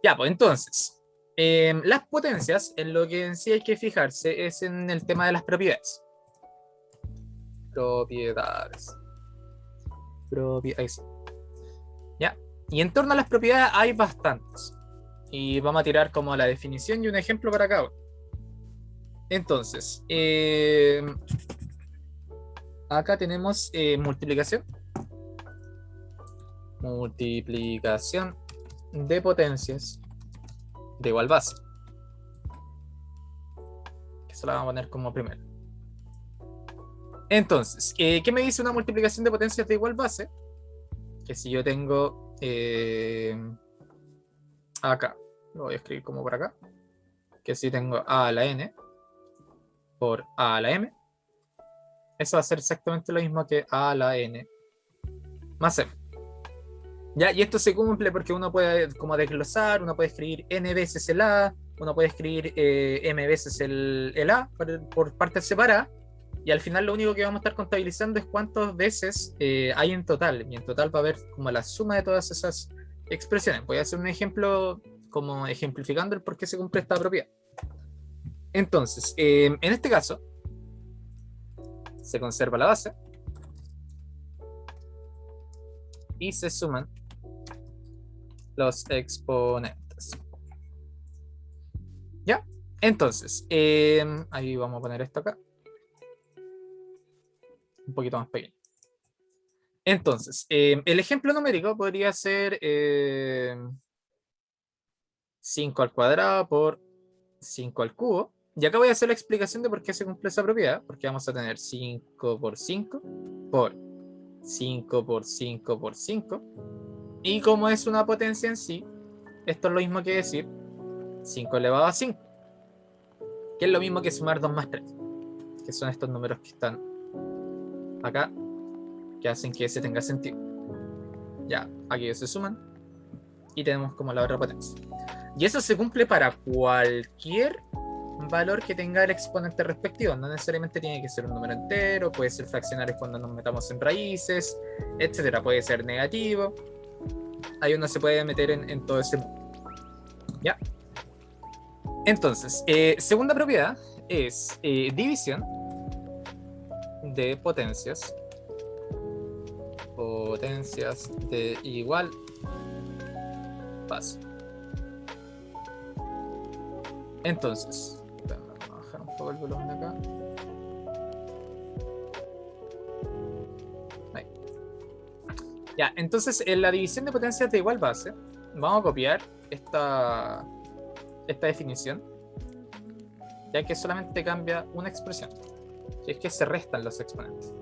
Ya, pues entonces, las potencias, en lo que en sí hay que fijarse es en el tema de las propiedades. Propiedades. Ahí sí. ¿Ya? Y en torno a las propiedades hay bastantes. Y vamos a tirar como la definición y un ejemplo para cada uno. Entonces, acá tenemos multiplicación. Multiplicación de potencias de igual base. Que se la vamos a poner como primero. Entonces, ¿qué me dice una multiplicación de potencias de igual base? Que si yo tengo acá, lo voy a escribir como por acá, que si tengo a a la n por a a la m, eso va a ser exactamente lo mismo que a a la n más m. ¿Ya? Y esto se cumple porque uno puede como desglosar, uno puede escribir n veces el a, uno puede escribir m veces el a por partes separadas, y al final lo único que vamos a estar contabilizando es cuántas veces hay en total, y en total va a haber como la suma de todas esas expresiones. Voy a hacer un ejemplo como ejemplificando el por qué se cumple esta propiedad. Entonces, en este caso, se conserva la base y se suman los exponentes. ¿Ya? Entonces, ahí vamos a poner esto acá. Un poquito más pequeño. Entonces, el ejemplo numérico podría ser 5 al cuadrado por 5 al cubo. Y acá voy a hacer la explicación de por qué se cumple esa propiedad. Porque vamos a tener 5 por 5 por 5 por 5 por 5. Y como es una potencia en sí, esto es lo mismo que decir 5 elevado a 5. Que es lo mismo que sumar 2 más 3. Que son estos números que están acá, que hacen que ese tenga sentido. Ya, aquí se suman y tenemos como la otra potencia. Y eso se cumple para cualquier valor que tenga el exponente respectivo. No necesariamente tiene que ser un número entero, puede ser fraccionario cuando nos metamos en raíces, etcétera. Puede ser negativo. Ahí uno se puede meter en todo ese mundo. ¿Ya? Entonces, segunda propiedad es división de potencias. Potencias de igual base. Entonces, vamos a bajar un poco el volumen de acá. Ahí. Ya, entonces en la división de potencias de igual base, vamos a copiar esta definición, ya que solamente cambia una expresión, que es que se restan los exponentes.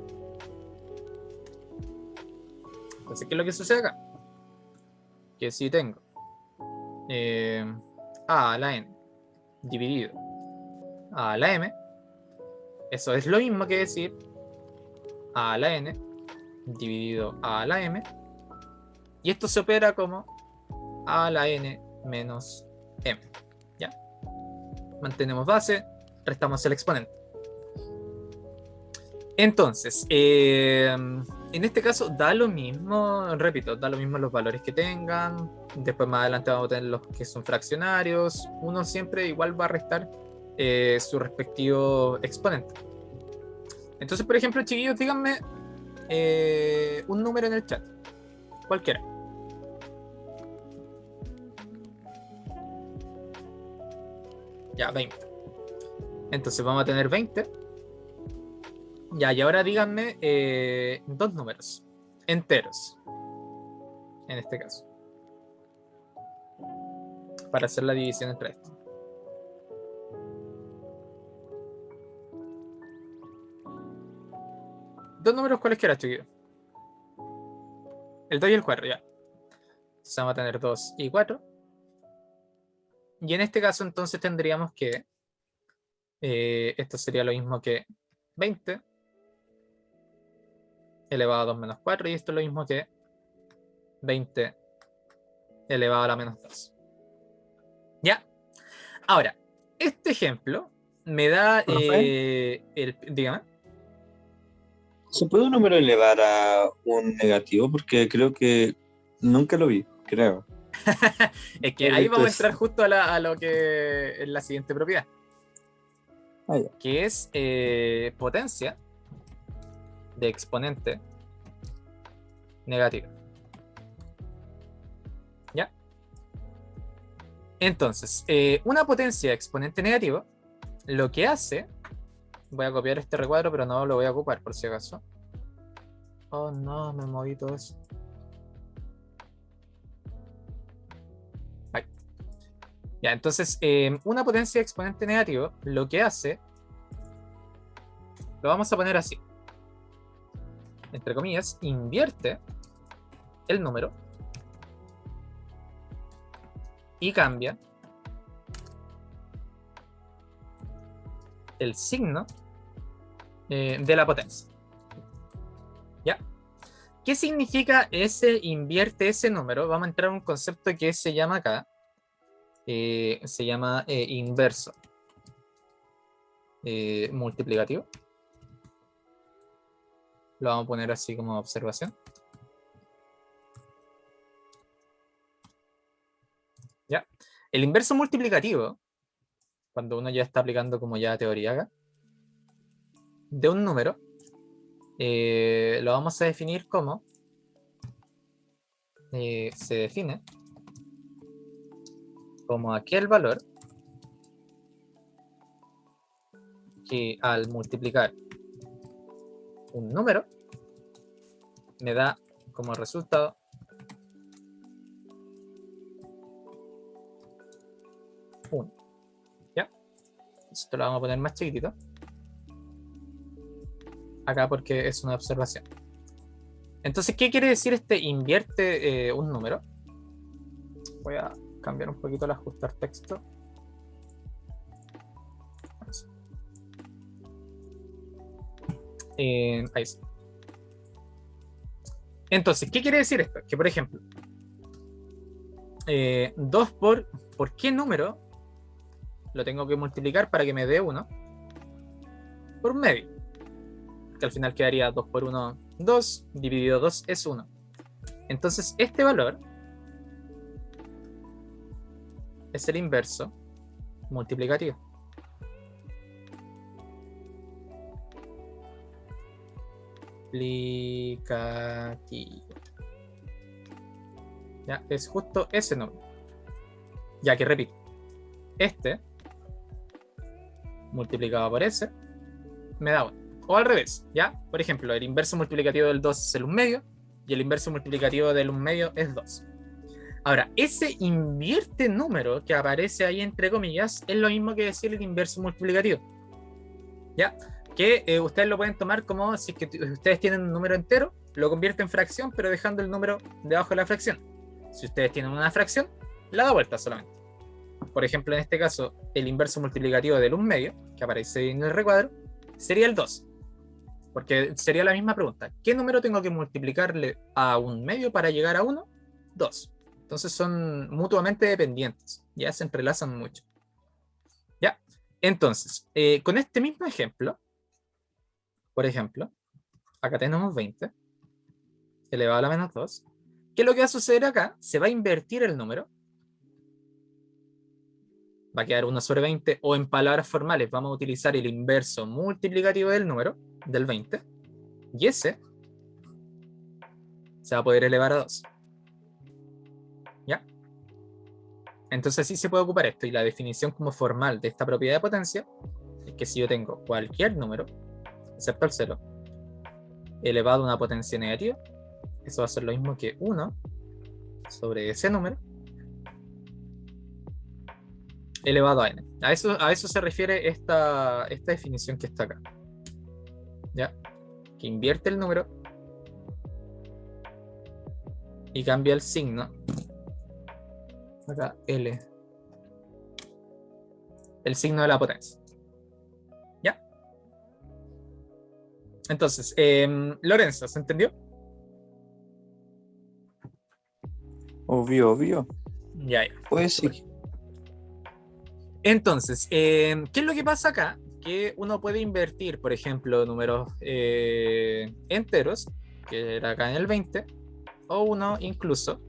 Entonces, ¿qué es lo que sucede acá? Que si tengo a a la n dividido a la m, eso es lo mismo que decir a la n dividido a la m, y esto se opera como a la n menos m. ¿Ya? Mantenemos base, restamos el exponente. Entonces, en este caso da lo mismo, repito, da lo mismo los valores que tengan. Después más adelante vamos a tener los que son fraccionarios. Uno siempre igual va a restar su respectivo exponente. Entonces, por ejemplo, chiquillos, díganme un número en el chat, cualquiera. Ya, 20. Entonces vamos a tener 20. Ya, y ahora díganme dos números enteros, en este caso, para hacer la división entre estos. Dos números cualesquiera, chiquillos. El 2 y el 4, ya. Entonces vamos a tener 2 y 4. Y en este caso entonces tendríamos que esto sería lo mismo que 20 elevado a 2 menos 4, y esto es lo mismo que 20 elevado a la menos 2. ¿Ya? Ahora, este ejemplo me da dígame. ¿Se puede un número elevar a un negativo? Porque creo que nunca lo vi, creo. Es que ahí vamos a entrar justo a lo que es la siguiente propiedad. Que es potencia de exponente negativo. ¿Ya? Entonces, una potencia de exponente negativo, lo que hace, voy a copiar este recuadro, pero no lo voy a ocupar por si acaso. Oh no, me moví todo eso. Ahí. Ya, entonces, una potencia de exponente negativo, lo que hace, lo vamos a poner así, entre comillas, invierte el número y cambia el signo de la potencia. ¿Ya? ¿Qué significa ese invierte ese número? Vamos a entrar a un concepto que se llama acá, se llama inverso multiplicativo. Lo vamos a poner así como observación. ¿Ya? El inverso multiplicativo, cuando uno ya está aplicando como ya teoría acá, de un número, lo vamos a definir como se define como aquel valor que al multiplicar un número me da como resultado uno. ¿Ya? Esto lo vamos a poner más chiquitito acá porque es una observación. Entonces, ¿qué quiere decir este invierte un número? Voy a cambiar un poquito el ajustar texto. Ahí está. Entonces, ¿qué quiere decir esto? Que, por ejemplo, 2 por qué número lo tengo que multiplicar para que me dé 1 por medio. Que al final quedaría 2 por 1, 2, dividido 2 es 1. Entonces, este valor es el inverso multiplicativo. Ya, es justo ese número. Ya que repito, este multiplicado por ese me da 1. O al revés, ¿ya? Por ejemplo, el inverso multiplicativo del 2 es el 1 medio y el inverso multiplicativo del 1 medio es 2. Ahora, ese invierte número que aparece ahí entre comillas es lo mismo que decir el inverso multiplicativo. ¿Ya? Que ustedes lo pueden tomar como si es que ustedes tienen un número entero, lo convierten en fracción, pero dejando el número debajo de la fracción. Si ustedes tienen una fracción, la da vuelta solamente. Por ejemplo, en este caso, el inverso multiplicativo del 1 medio, que aparece en el recuadro, sería el 2. Porque sería la misma pregunta. ¿Qué número tengo que multiplicarle a 1 medio para llegar a 1? 2. Entonces son mutuamente dependientes. Ya se entrelazan mucho. ¿Ya? Entonces, con este mismo ejemplo, por ejemplo, acá tenemos 20 elevado a la menos 2. ¿Qué es lo que va a suceder acá? Se va a invertir el número. Va a quedar 1 sobre 20, o en palabras formales vamos a utilizar el inverso multiplicativo del número, del 20, y ese se va a poder elevar a 2. ¿Ya? Entonces así se puede ocupar esto, y la definición como formal de esta propiedad de potencia es que si yo tengo cualquier número, excepto el 0, elevado a una potencia negativa, eso va a ser lo mismo que 1 sobre ese número elevado a n. A eso se refiere esta definición que está acá. ¿Ya? Que invierte el número y cambia el signo. Acá L. El signo de la potencia. ¿Ya? Entonces, Lorenzo, ¿se entendió? Obvio. Ya. Pues sí. Entonces, ¿qué es lo que pasa acá? Que uno puede invertir, por ejemplo, números enteros, que era acá en el 20, o uno incluso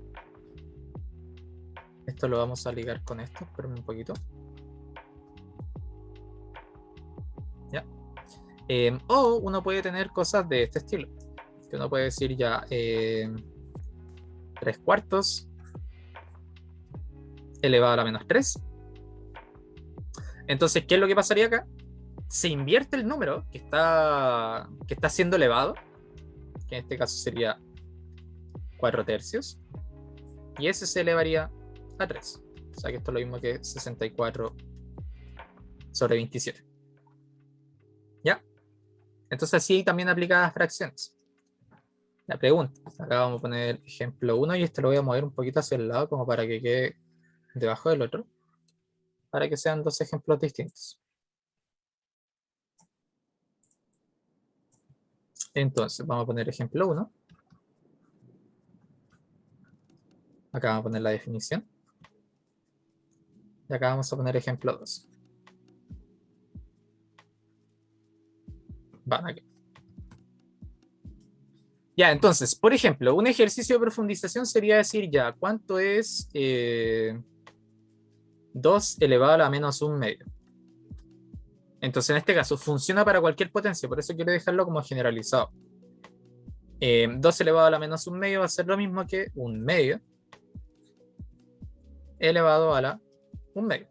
Esto lo vamos a ligar con esto, espérame un poquito. Ya. O uno puede tener cosas de este estilo. Que uno puede decir ya 3 cuartos elevado a la menos 3. Entonces, ¿qué es lo que pasaría acá? Se invierte el número que está siendo elevado, que en este caso sería 4 tercios, y ese se elevaría a 3. O sea que esto es lo mismo que 64 sobre 27. ¿Ya? Entonces así también aplica las fracciones. La pregunta, acá vamos a poner ejemplo 1 y este lo voy a mover un poquito hacia el lado como para que quede debajo del otro, para que sean dos ejemplos distintos. Entonces vamos a poner ejemplo 1. Acá vamos a poner la definición. Y acá vamos a poner ejemplo 2. Van aquí. Ya, entonces, por ejemplo, un ejercicio de profundización sería decir ya, ¿cuánto es 2 elevado a la menos 1 medio? Entonces, en este caso, funciona para cualquier potencia, por eso quiero dejarlo como generalizado. 2 elevado a la menos 1 medio va a ser lo mismo que 1 medio elevado a la 1 medio.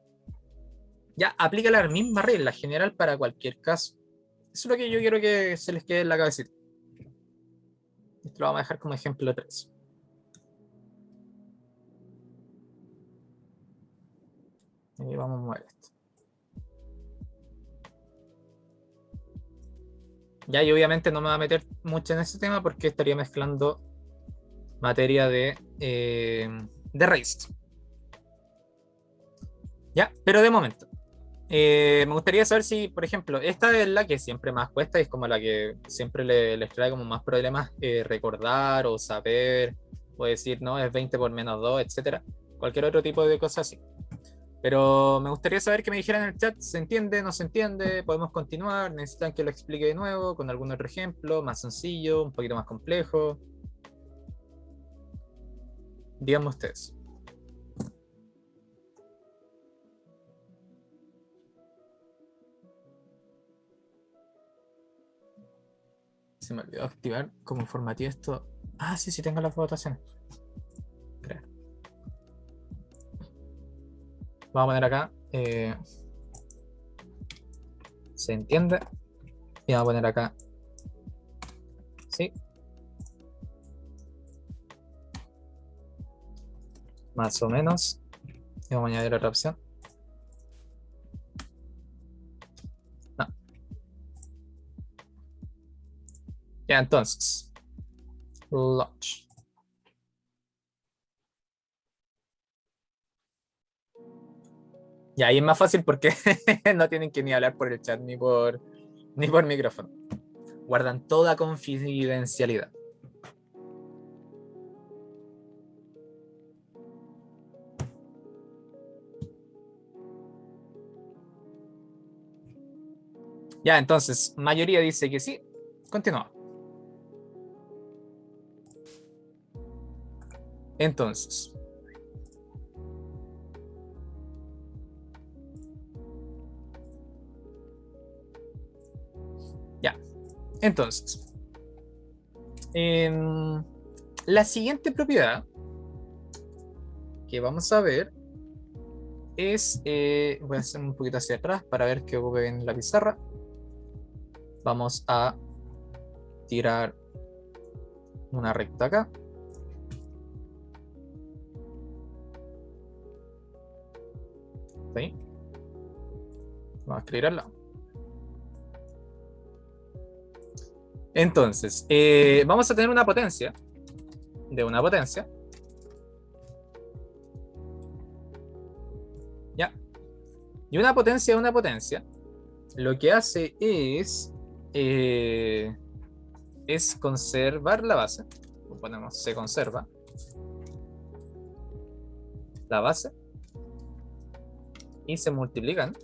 Ya, aplica la misma regla general para cualquier caso. Eso es lo que yo quiero que se les quede en la cabecita. Esto lo vamos a dejar como ejemplo 3. Y vamos a mover esto. Ya, y obviamente no me voy a meter mucho en ese tema porque estaría mezclando materia de raíces. Ya, pero de momento. Me gustaría saber si, por ejemplo, esta es la que siempre más cuesta y es como la que siempre les trae como más problemas recordar o saber, o decir, no, es 20 por menos 2, etcétera. Cualquier otro tipo de cosas así. Pero me gustaría saber que me dijeran en el chat, ¿se entiende? ¿No se entiende? ¿Podemos continuar? ¿Necesitan que lo explique de nuevo con algún otro ejemplo más sencillo, un poquito más complejo? Díganme ustedes. Se me olvidó activar como informativo esto. Ah, sí, sí tengo las votaciones. Creo. Vamos a poner acá. ¿Se entiende? Y vamos a poner acá. Sí. Más o menos. Y vamos a añadir otra opción. No. Ya, entonces. Launch. Y ahí es más fácil porque no tienen que ni hablar por el chat ni por micrófono. Guardan toda confidencialidad. Ya, entonces, mayoría dice que sí. Continúa. Entonces. Ya. Entonces. La siguiente propiedad que vamos a ver es, voy a hacer un poquito hacia atrás para ver que ocupe bien la pizarra. Vamos a tirar una recta acá. ¿Sí? Vamos a escribir al lado. Entonces, vamos a tener una potencia de una potencia. ¿Ya? Y una potencia de una potencia lo que hace es conservar la base. Ponemos se conserva la base y se multiplican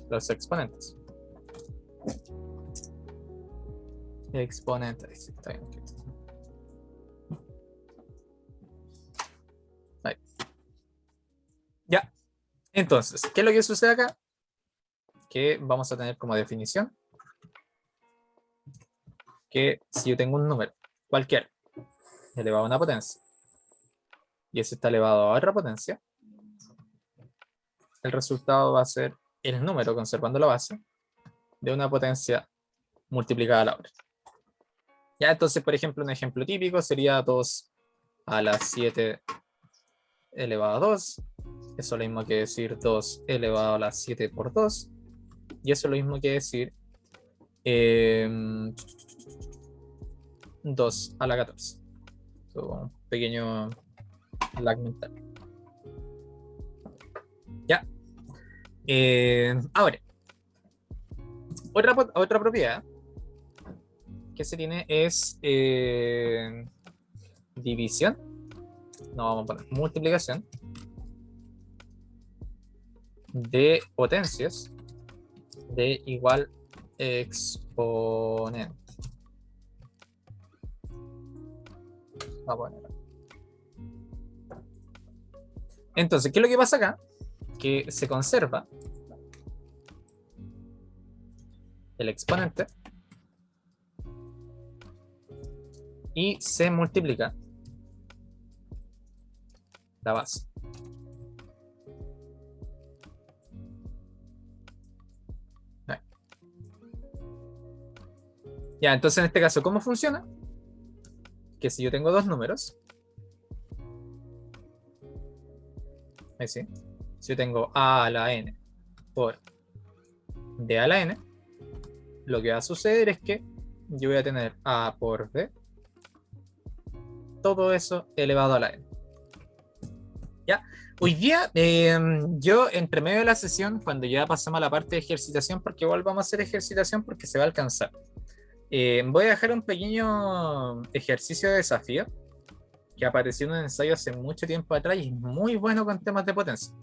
los exponentes. Exponentes, está bien. Entonces, ¿qué es lo que sucede acá? Que vamos a tener como definición que si yo tengo un número cualquiera elevado a una potencia y ese está elevado a otra potencia, el resultado va a ser el número, conservando la base, de una potencia multiplicada a la otra. Ya, entonces, por ejemplo, un ejemplo típico sería 2 a la 7 elevado a 2. Eso es lo mismo que decir 2 elevado a la 7 por 2. Y eso es lo mismo que decir 2 a la 14. Un pequeño lag mental. Ya. Ahora, otra propiedad que se tiene es división. No, vamos a poner multiplicación de potencias de igual exponente. Vamos a poner. Entonces, ¿qué es lo que pasa acá? Que se conserva el exponente y se multiplica la base. Ya, entonces en este caso, ¿cómo funciona? Que si yo tengo dos números, ahí sí, si yo tengo a a la n por d a la n, lo que va a suceder es que yo voy a tener a por b, todo eso elevado a la n. ¿Ya? Hoy día, yo entre medio de la sesión, cuando ya pasamos a la parte de ejercitación, porque igual vamos a hacer ejercitación porque se va a alcanzar, voy a dejar un pequeño ejercicio de desafío que apareció en un ensayo hace mucho tiempo atrás y es muy bueno con temas de potencia.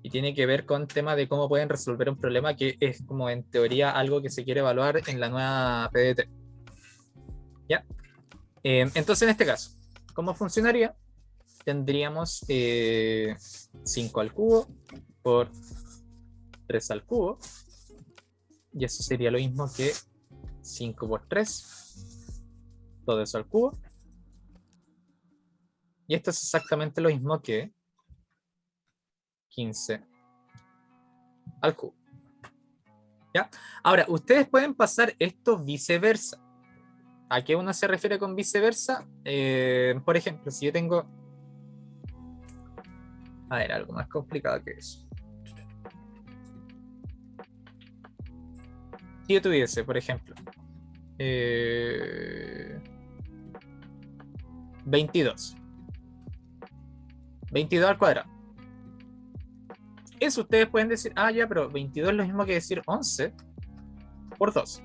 Y tiene que ver con temas de cómo pueden resolver un problema que es como en teoría algo que se quiere evaluar en la nueva PDT. ¿Ya? Entonces en este caso, ¿cómo funcionaría? Tendríamos 5 al cubo por 3 al cubo. Y eso sería lo mismo que 5 por 3. Todo eso al cubo. Y esto es exactamente lo mismo que 15 al cubo. ¿Ya? Ahora, ustedes pueden pasar esto viceversa. ¿A qué uno se refiere con viceversa? Por ejemplo, si yo tengo... A ver, algo más complicado que eso. Si yo tuviese, por ejemplo, 22. 22 al cuadrado. Eso ustedes pueden decir, ah, ya, pero 22 es lo mismo que decir 11 por 2.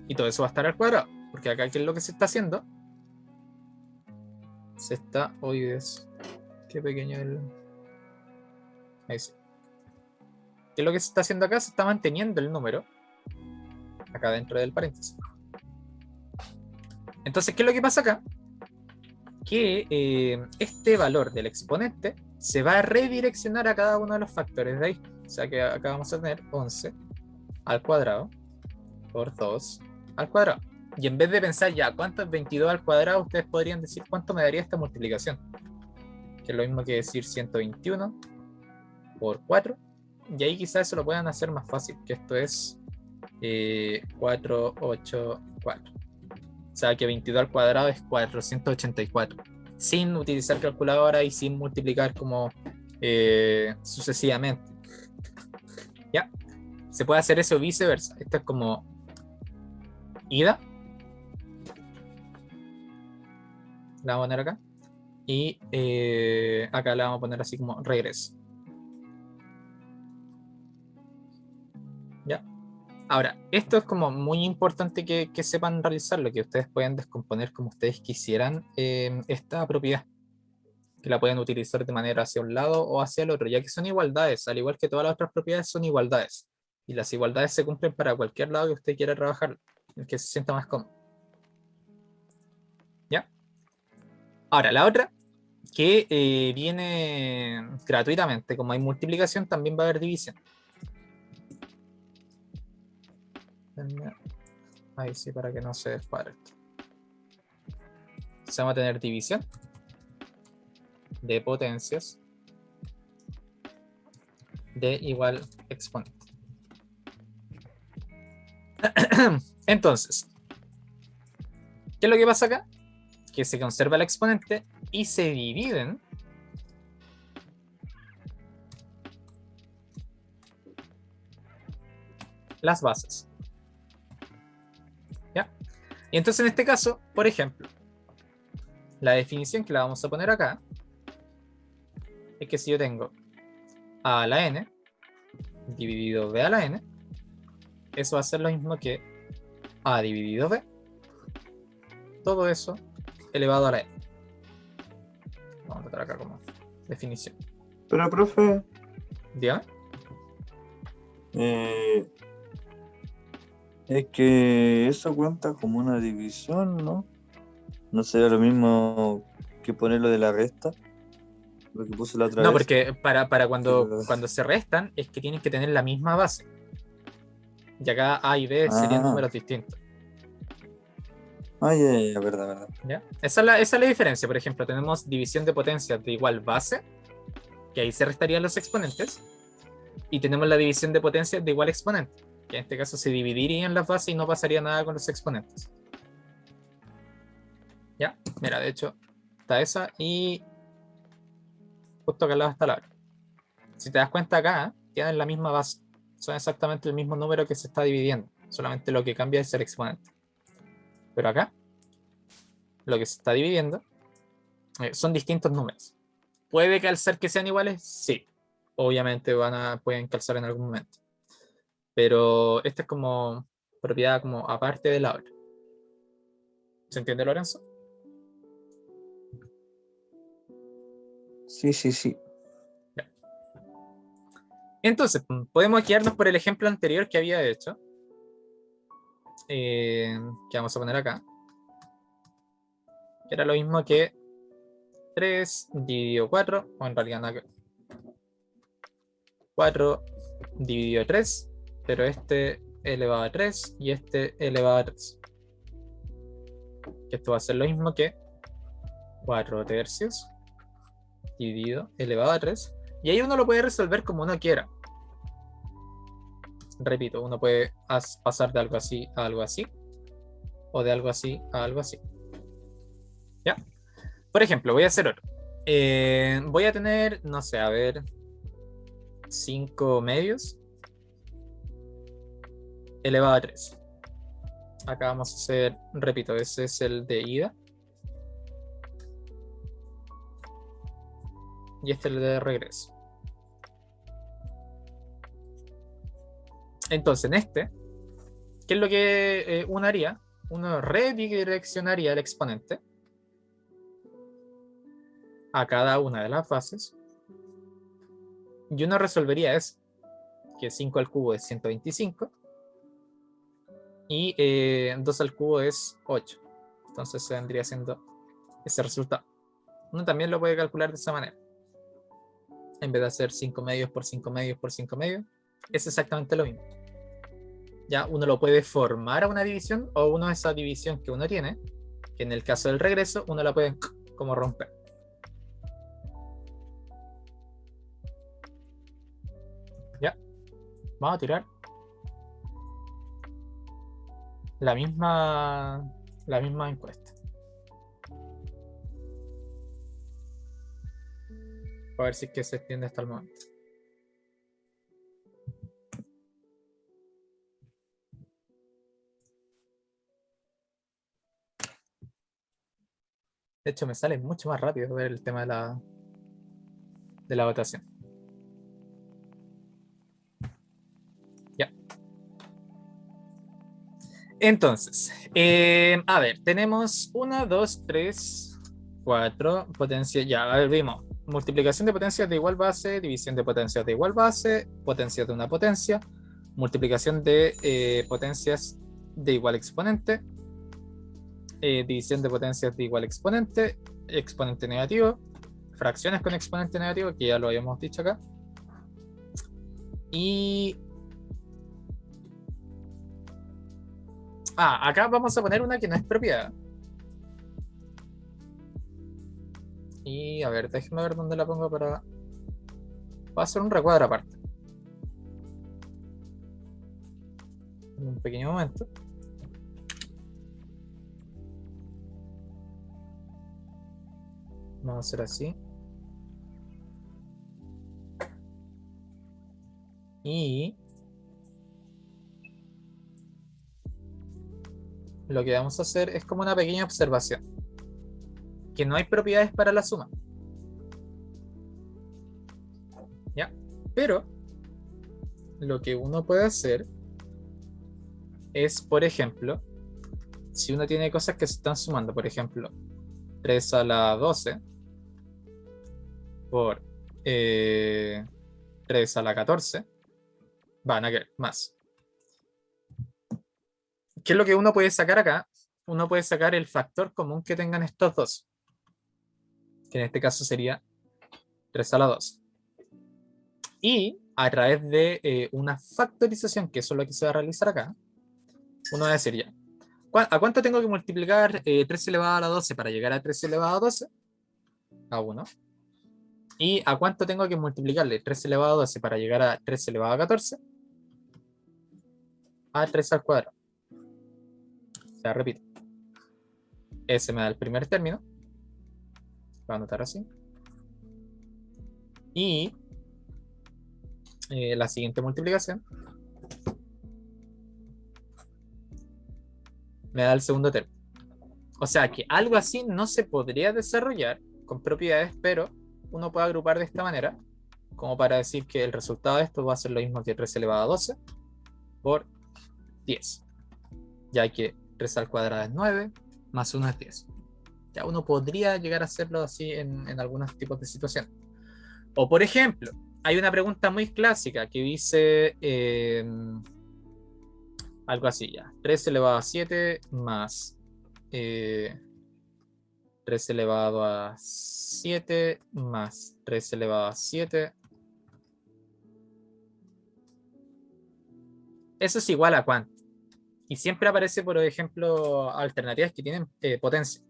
Y todo eso va a estar al cuadrado. Porque acá, ¿qué es lo que se está haciendo? Se está... Hoy es... Qué pequeño el... Ahí sí. ¿Qué es lo que se está haciendo acá? Se está manteniendo el número acá dentro del paréntesis. Entonces, ¿qué es lo que pasa acá? Que este valor del exponente se va a redireccionar a cada uno de los factores de ahí. O sea que acá vamos a tener 11 al cuadrado por 2 al cuadrado. Y en vez de pensar ya cuánto es 22 al cuadrado, ustedes podrían decir cuánto me daría esta multiplicación. Que es lo mismo que decir 121 por 4. Y ahí quizás eso lo puedan hacer más fácil, que esto es 484. O sea que 22 al cuadrado es 484. Sin utilizar calculadora y sin multiplicar como sucesivamente. ¿Ya? Se puede hacer eso viceversa. Esto es como ida. La vamos a poner acá. Y acá la vamos a poner así como regreso. ¿Ya? Ahora, esto es como muy importante que sepan realizarlo, que ustedes pueden descomponer como ustedes quisieran esta propiedad, que la pueden utilizar de manera hacia un lado o hacia el otro, ya que son igualdades, al igual que todas las otras propiedades son igualdades, y las igualdades se cumplen para cualquier lado que usted quiera trabajar, el que se sienta más cómodo. ¿Ya? Ahora, la otra que viene gratuitamente. Como hay multiplicación, también va a haber división. Ahí sí, para que no se descuadre esto. Entonces vamos a tener división de potencias de igual exponente. Entonces, ¿qué es lo que pasa acá? Que se conserva el exponente y se dividen las bases. ¿Ya? Y entonces en este caso, por ejemplo, la definición que la vamos a poner acá es que si yo tengo a a la n dividido b a la n, eso va a ser lo mismo que a dividido b, todo eso elevado a la n. Vamos a tratar acá como definición. Pero, profe, Dígame. es que eso cuenta como una división, ¿no? No sería lo mismo que ponerlo de la resta, lo que puse la otra No, vez. porque para cuando Pero- se restan es que tienen que tener la misma base. Y acá A y B serían Ah, números distintos. ya, verdad. ¿Ya? Esa es la diferencia. Por ejemplo, tenemos división de potencias de igual base, que ahí se restarían los exponentes, y tenemos la división de potencias de igual exponente, que en este caso se dividirían las bases y no pasaría nada con los exponentes. ¿Ya? Mira, de hecho, está esa y justo acá al lado está la otra. Si te das cuenta acá, tienen la misma base. Son exactamente el mismo número que se está dividiendo. Solamente lo que cambia es el exponente. Pero acá, lo que se está dividiendo son distintos números. ¿Puede calzar que sean iguales? Sí. Obviamente pueden calzar en algún momento. Pero esta es como propiedad como aparte de la otra. ¿Se entiende, Lorenzo? Sí. Ya. Entonces, podemos guiarnos por el ejemplo anterior que había hecho. Que vamos a poner acá. Que era lo mismo que 3 dividido 4, o en realidad nada que 4 dividido 3, pero este elevado a 3 y este elevado a 3. Que esto va a ser lo mismo que 4 tercios dividido elevado a 3. Y ahí uno lo puede resolver como uno quiera. Repito, uno puede pasar de algo así a algo así, o de algo así a algo así. ¿Ya? Por ejemplo, voy a hacer otro. Voy a tener, no sé, a ver, 5 medios elevado a 3. Acá vamos a hacer, repito, ese es el de ida. Y este es el de regreso. Entonces, en este, ¿qué es lo que uno haría? Uno redireccionaría el exponente a cada una de las bases. Y uno resolvería eso, que 5 al cubo es 125. Y 2 al cubo es 8. Entonces se vendría siendo ese resultado. Uno también lo puede calcular de esa manera. En vez de hacer 5 medios por 5 medios por 5 medios, es exactamente lo mismo. Ya uno lo puede formar a una división, o uno esa división que uno tiene, que en el caso del regreso uno la puede como romper. Ya, vamos a tirar la misma encuesta. A ver si es que se extiende hasta el momento. De hecho, me sale mucho más rápido ver el tema de la votación. Ya. Entonces, a ver, tenemos 1, 2, 3, 4 potencias. Ya, a ver, vimos. Multiplicación de potencias de igual base, división de potencias de igual base, potencias de una potencia, multiplicación de potencias de igual exponente, división de potencias de igual exponente, exponente negativo, fracciones con exponente negativo, que ya lo habíamos dicho acá. Y acá vamos a poner una que no es propiedad. Y a ver, déjeme ver dónde la pongo para... Va a ser un recuadro aparte. En un pequeño momento. Vamos a hacer así. Y lo que vamos a hacer es como una pequeña observación. Que no hay propiedades para la suma. ¿Ya? Pero lo que uno puede hacer es, por ejemplo, si uno tiene cosas que se están sumando, por ejemplo, 3 a la 12 por 3 a la 14, van a querer más. ¿Qué es lo que uno puede sacar acá? Uno puede sacar el factor común que tengan estos dos, que en este caso sería 3 a la 2. Y a través de una factorización, que eso es lo que se va a realizar acá, uno va a decir ya, ¿a cuánto tengo que multiplicar 3 elevado a la 12 para llegar a 3 elevado a 12? A 1. ¿Y a cuánto tengo que multiplicarle 3 elevado a 12 para llegar a 3 elevado a 14? A 3 al cuadrado. O sea, repito. Ese me da el primer término. Voy a anotar así. Y la siguiente multiplicación me da el segundo término. O sea que algo así no se podría desarrollar con propiedades, pero uno puede agrupar de esta manera, como para decir que el resultado de esto va a ser lo mismo que 3 elevado a 12 por 10, ya que 3 al cuadrado es 9, más 1 es 10. Ya uno podría llegar a hacerlo así en algunos tipos de situaciones. O por ejemplo, hay una pregunta muy clásica que dice algo así ya. 3 elevado a 7 más 3 elevado a 7 más 3 elevado a 7. Eso es igual a cuánto. Y siempre aparece, por ejemplo, alternativas que tienen potencia.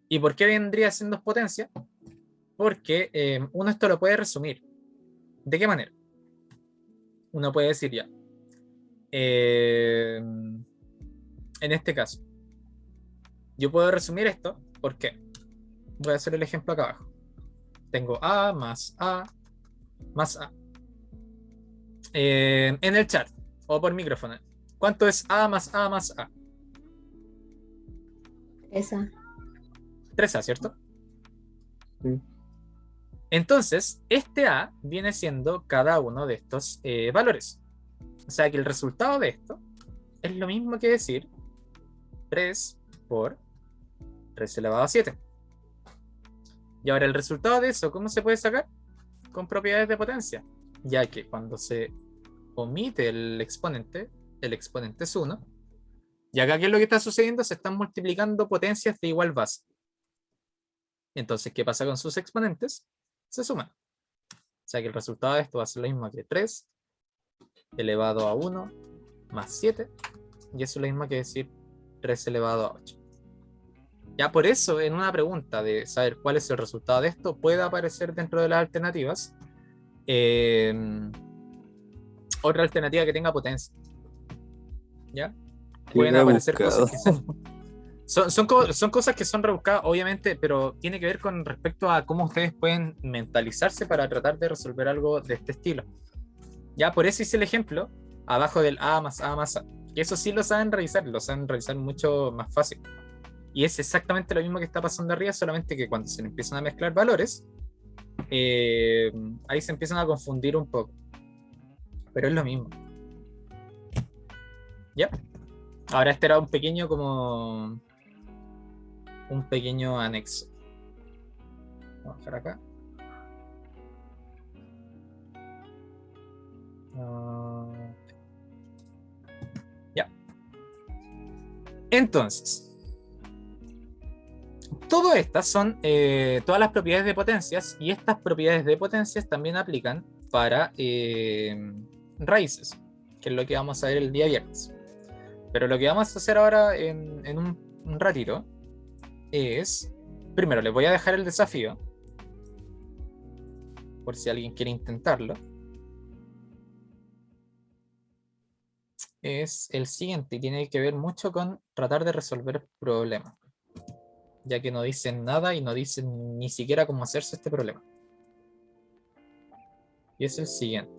¿Y por qué vendría siendo potencia? Porque uno esto lo puede resumir. ¿De qué manera? Uno puede decir ya. En este caso, yo puedo resumir esto. ¿Por qué? Voy a hacer el ejemplo acá abajo. Tengo A más A más A. En el chat o por micrófono. ¿Cuánto es A más A más A? Esa. 3A, ¿cierto? Sí. Entonces, este A viene siendo cada uno de estos valores. O sea que el resultado de esto es lo mismo que decir 3 por 3 elevado a 7. Y ahora el resultado de eso, ¿cómo se puede sacar? Con propiedades de potencia, ya que cuando se omite el exponente es 1. Y acá, ¿qué es lo que está sucediendo? Se están multiplicando potencias de igual base. Entonces, ¿qué pasa con sus exponentes? Se suman. O sea que el resultado de esto va a ser lo mismo que 3 elevado a 1 más 7. Y eso es lo mismo que decir 3 elevado a 8. Ya por eso, en una pregunta de saber cuál es el resultado de esto, puede aparecer dentro de las alternativas otra alternativa que tenga potencia. ¿Ya? Pueden aparecer cosas que son cosas que son rebuscadas, obviamente, pero tiene que ver con respecto a cómo ustedes pueden mentalizarse para tratar de resolver algo de este estilo. Ya, por eso hice el ejemplo abajo del A más A más A. Que eso sí lo saben realizar mucho más fácil. Y es exactamente lo mismo que está pasando arriba, solamente que cuando se empiezan a mezclar valores, ahí se empiezan a confundir un poco. Pero es lo mismo. ¿Ya? Ahora este era un pequeño anexo. Vamos a bajar acá. Ya. Entonces, Todo estas son todas las propiedades de potencias, y estas propiedades de potencias también aplican para raíces, que es lo que vamos a ver el día viernes. Pero lo que vamos a hacer ahora en un ratito es, primero les voy a dejar el desafío, por si alguien quiere intentarlo. Es el siguiente y tiene que ver mucho con tratar de resolver problemas, ya que no dicen nada y no dicen ni siquiera cómo hacerse este problema. Y es el siguiente.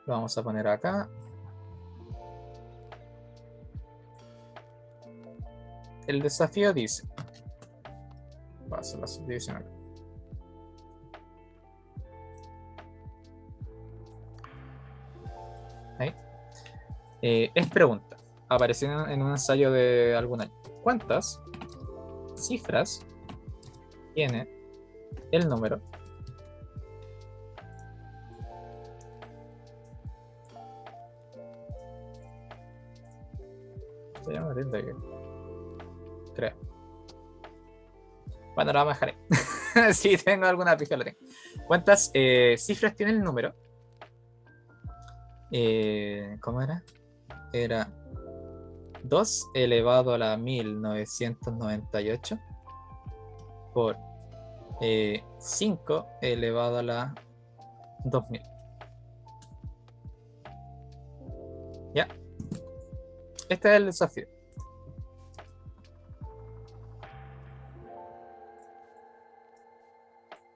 Lo vamos a poner acá. El desafío dice, va a hacer la subdivisión acá. Ahí. Es pregunta. Apareció en un ensayo de algún año. ¿Cuántas cifras tiene el número se llama creo? Bueno, lo vamos a dejar ahí. Si tengo alguna pista, lo tengo. ¿Cuántas cifras tiene el número? ¿Cómo era? Era 2 elevado a la 1998 por 5 elevado a la 2000. Ya. Este es el desafío.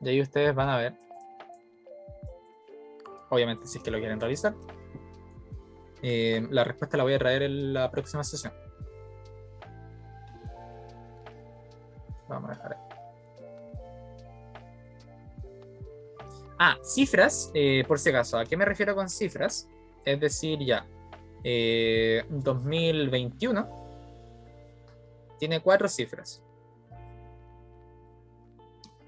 Y ahí ustedes van a ver, obviamente si es que lo quieren realizar, la respuesta la voy a traer en la próxima sesión. Vamos a dejar ahí. Cifras, por si acaso, ¿a qué me refiero con cifras? Es decir, ya, 2021 tiene 4 cifras.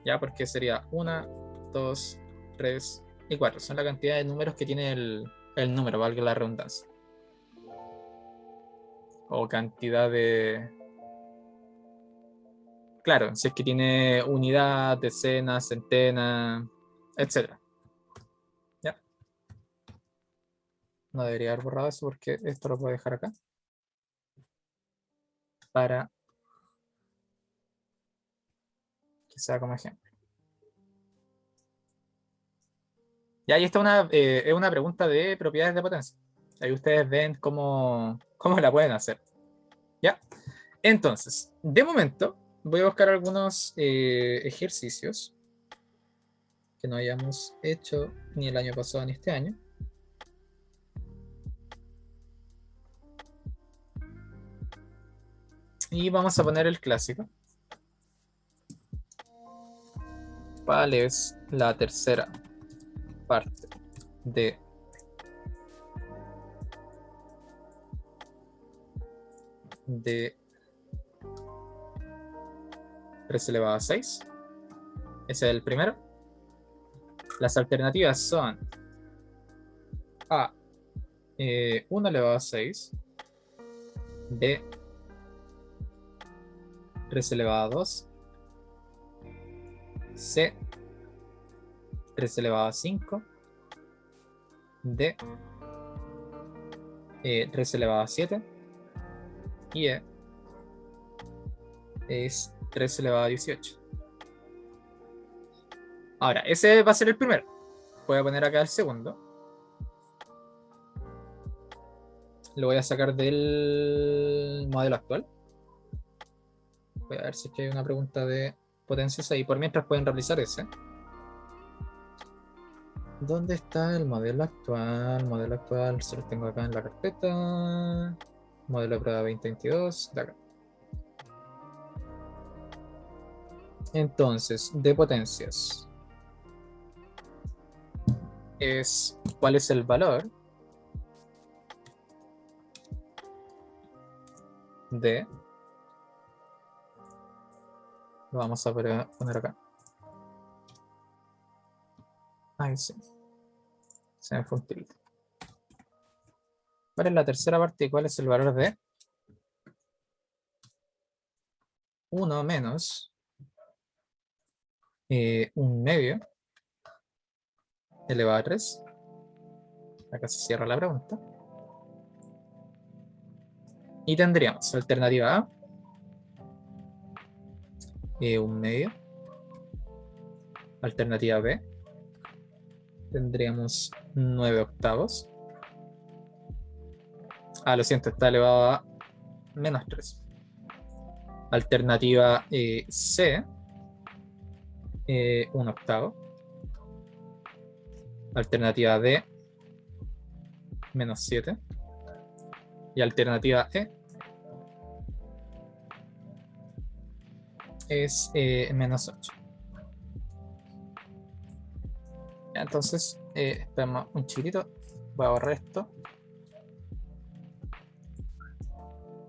Ya, porque sería 1, 2, 3 y 4. Son la cantidad de números que tiene el número, valga la redundancia. O cantidad de... Claro, si es que tiene unidad, decena, centena, etc. ¿Ya? No debería haber borrado eso porque esto lo puedo dejar acá. Para que sea como ejemplo. Y ahí está es una pregunta de propiedades de potencia. Ahí ustedes ven cómo la pueden hacer. ¿Ya? Entonces, de momento, voy a buscar algunos ejercicios que no hayamos hecho ni el año pasado ni este año. Y vamos a poner el clásico. ¿Cuál es la tercera parte de 3 elevado a 6? Ese es el primero. Las alternativas son A, 1 elevado a 6, B, 3 elevado a 2, C, 3 elevado a 5, D, 3 elevado a 7, y E es 3 elevado a 18. Ahora, ese va a ser el primero. Voy a poner acá el segundo. Lo voy a sacar del modelo actual. Voy a ver si es que hay una pregunta de potencias ahí. Por mientras pueden realizar ese. ¿Dónde está el modelo actual? Modelo actual, se los tengo acá en la carpeta. Modelo de prueba 2022, de acá. Entonces, de potencias. ¿Cuál es el valor de... Lo vamos a poner acá. Ahí sí. Se me fue un tilde. ¿Cuál es la tercera parte y cuál es el valor de 1 menos 1/2 elevado a 3. Acá se cierra la pregunta. Y tendríamos alternativa A, 1/2. Alternativa B, tendríamos 9/8. Lo siento, está elevado a -3. Alternativa C, 1/8. Alternativa D, -7. Y alternativa E es -8. Entonces, esperamos un chiquitito. Voy a borrar esto.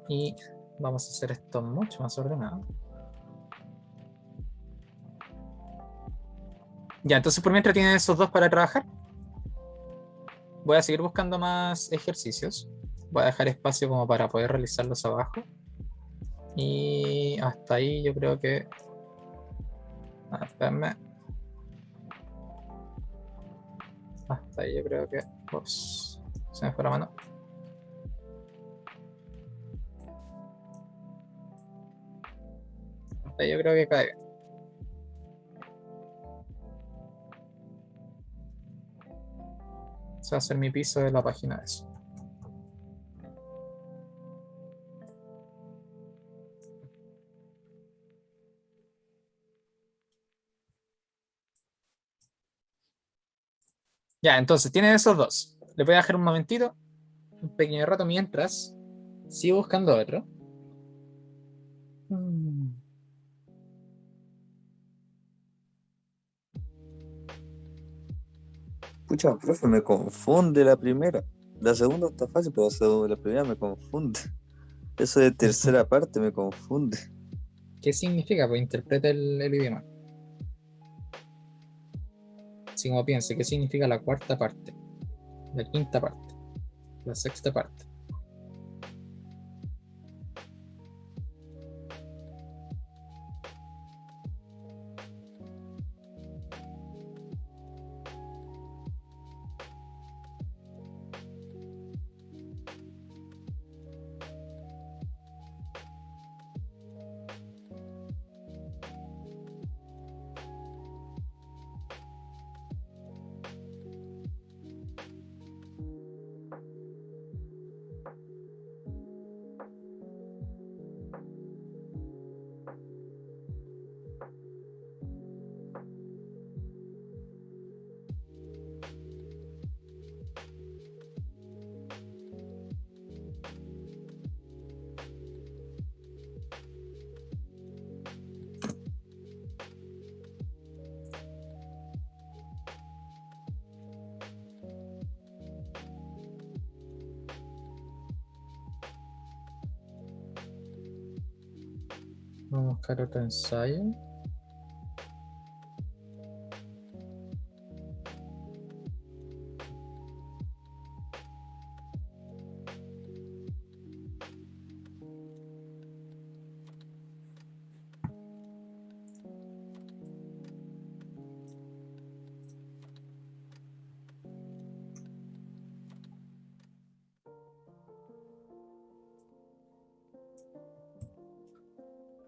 Y vamos a hacer esto mucho más ordenado. Ya, entonces por mientras tienen esos dos para trabajar, voy a seguir buscando más ejercicios. Voy a dejar espacio como para poder realizarlos abajo. Y hasta ahí yo creo que... espérame. Hasta ahí yo creo que... Ups, se me fue la mano. Hasta ahí yo creo que cae bien. Ese va a ser mi piso de la página de eso. Ya, entonces tienen esos dos. Les voy a dejar un momentito, un pequeño rato mientras sigo buscando otro. Pucha, profe, me confunde la primera. La segunda está fácil, pero la primera me confunde. Eso de tercera parte me confunde. ¿Qué significa? Pues interpreta el idioma. Si como piense, ¿qué significa la cuarta parte? La quinta parte. La sexta parte. Vamos a buscar otro ensayo.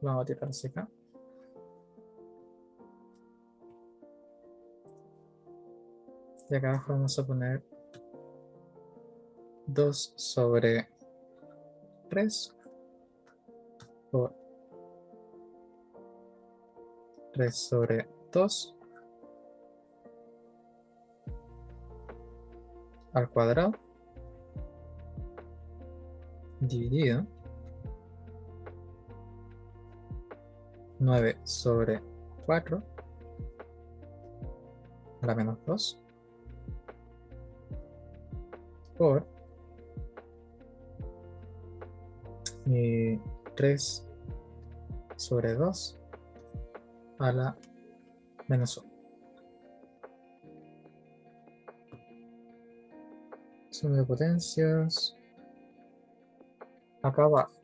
Vamos a tirar hacia acá. Y acá abajo vamos a poner 2/3 por 3/2 al cuadrado dividido 9/4 a la -2 por 3/2 a la -1. Suma de potencias acá abajo.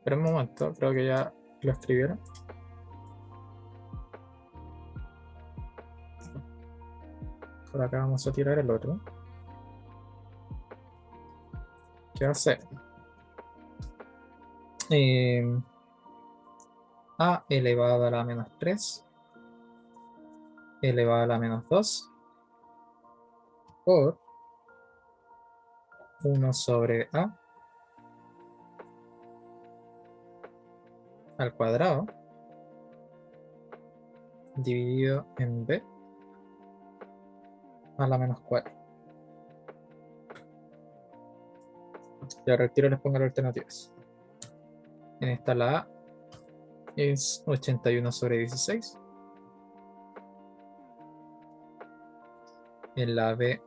Pero un momento, creo que ya lo escribieron. Por acá vamos a tirar el otro. ¿Qué va a ser? A elevado a la menos 3 elevado a la menos 2 por 1 sobre A al cuadrado dividido en B a la menos 4. Y al retiro les pongo las alternativas. En esta la A es 81 sobre 16. En la B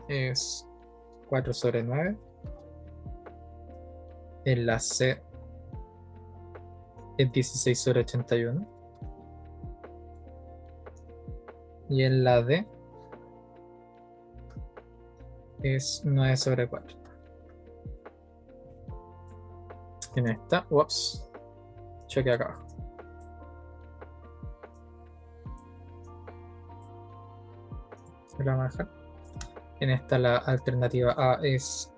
es 4 sobre 9. En la C es 16 sobre 81. Y en la D es 9 sobre 4. En esta, ups, choque acá abajo. Se la vamos a dejar. En esta la alternativa A es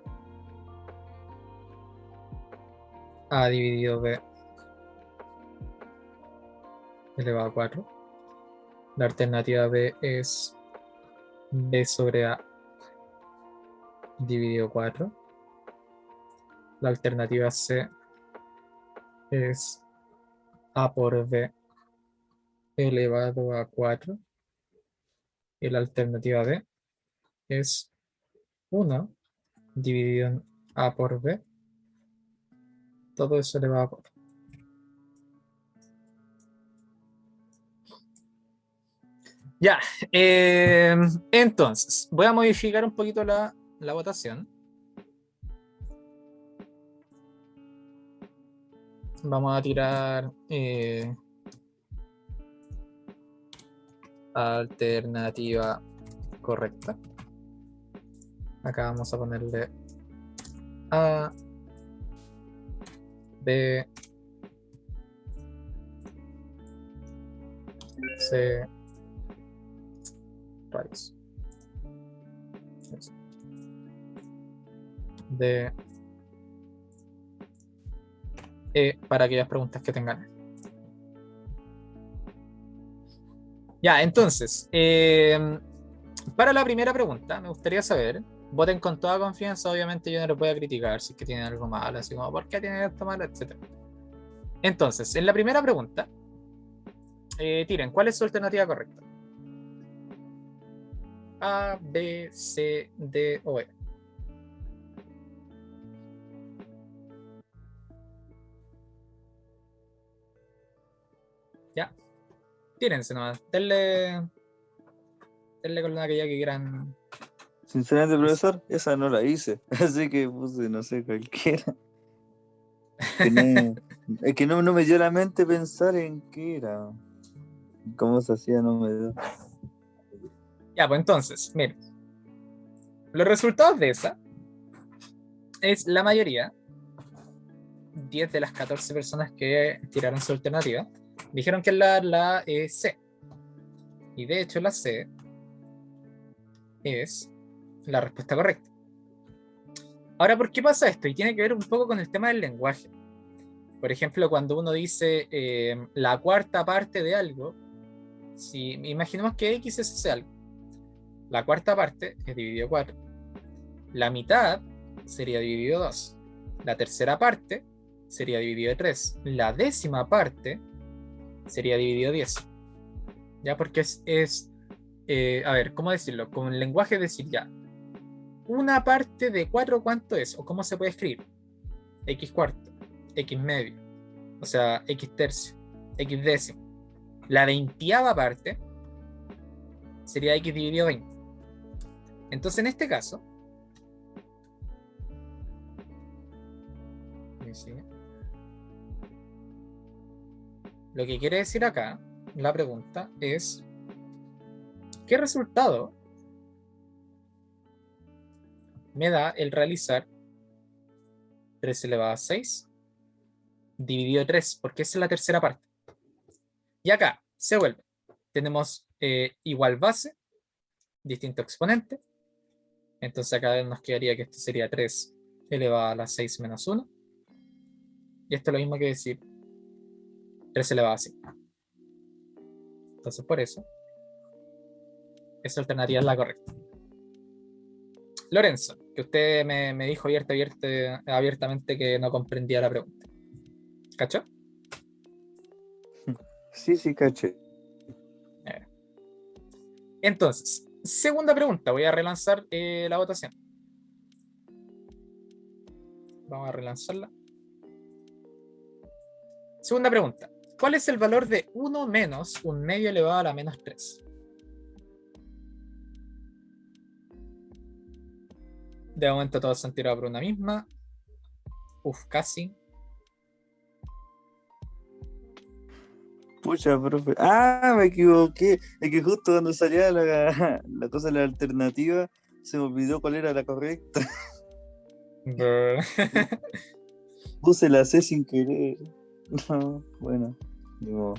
A dividido B elevado a 4. La alternativa B es B sobre A dividido 4. La alternativa C es A por B elevado a 4. Y la alternativa D es 1 dividido en A por B. Todo eso elevado a 4. Ya, entonces, voy a modificar un poquito la votación. Vamos a tirar alternativa correcta. Acá vamos a ponerle A, B, C, rayos. D, E, para aquellas preguntas que tengan. Ya, entonces, para la primera pregunta, me gustaría saber, voten con toda confianza, obviamente yo no les voy a criticar si es que tienen algo malo, así como, ¿por qué tienen esto malo?, etcétera. Entonces, en la primera pregunta, tiren, ¿cuál es su alternativa correcta? A, B, C, D o E. Ya, tírense nomás, denle con la que ya que quieran. Sinceramente, profesor, esa no la hice. Así que puse, no sé, cualquiera. Es que no me dio la mente pensar en qué era. ¿Cómo se hacía? No me dio. Ya, pues entonces, miren. Los resultados de esa es la mayoría, 10 de las 14 personas que tiraron su alternativa, dijeron que la C. Y de hecho la C es la respuesta correcta. Ahora, ¿por qué pasa esto? Y tiene que ver un poco con el tema del lenguaje. Por ejemplo, cuando uno dice la cuarta parte de algo, si imaginemos que X es ese algo, la cuarta parte es dividido 4. La mitad sería dividido 2. La tercera parte sería dividido 3. La décima parte sería dividido 10. Ya, porque a ver, ¿cómo decirlo? Con el lenguaje es decir, ya, una parte de 4, ¿cuánto es? ¿O cómo se puede escribir? X cuarto, X medio, o sea, X tercio, X décimo. La 20ª parte sería X dividido 20. Entonces, en este caso, lo que quiere decir acá, la pregunta es, ¿qué resultado me da el realizar 3 elevado a 6 dividido 3, porque esa es la tercera parte. Y acá se vuelve. Tenemos igual base, distinto exponente. Entonces acá nos quedaría que esto sería 3 elevado a la 6 menos 1. Y esto es lo mismo que decir 3 elevado a 5. Entonces por eso, esa alternativa es la correcta. Lorenzo, que usted me dijo abiertamente que no comprendía la pregunta. ¿Cachó? Sí, caché. Entonces, segunda pregunta. Voy a relanzar la votación. Vamos a relanzarla. Segunda pregunta. ¿Cuál es el valor de 1 menos un medio elevado a la menos 3? De momento todos se han tirado por una misma. Uf, casi. Pucha, profe. Ah, me equivoqué. Es que justo cuando salía la cosa de la alternativa, se me olvidó cuál era la correcta. Puse la C sin querer. No, bueno. Digo,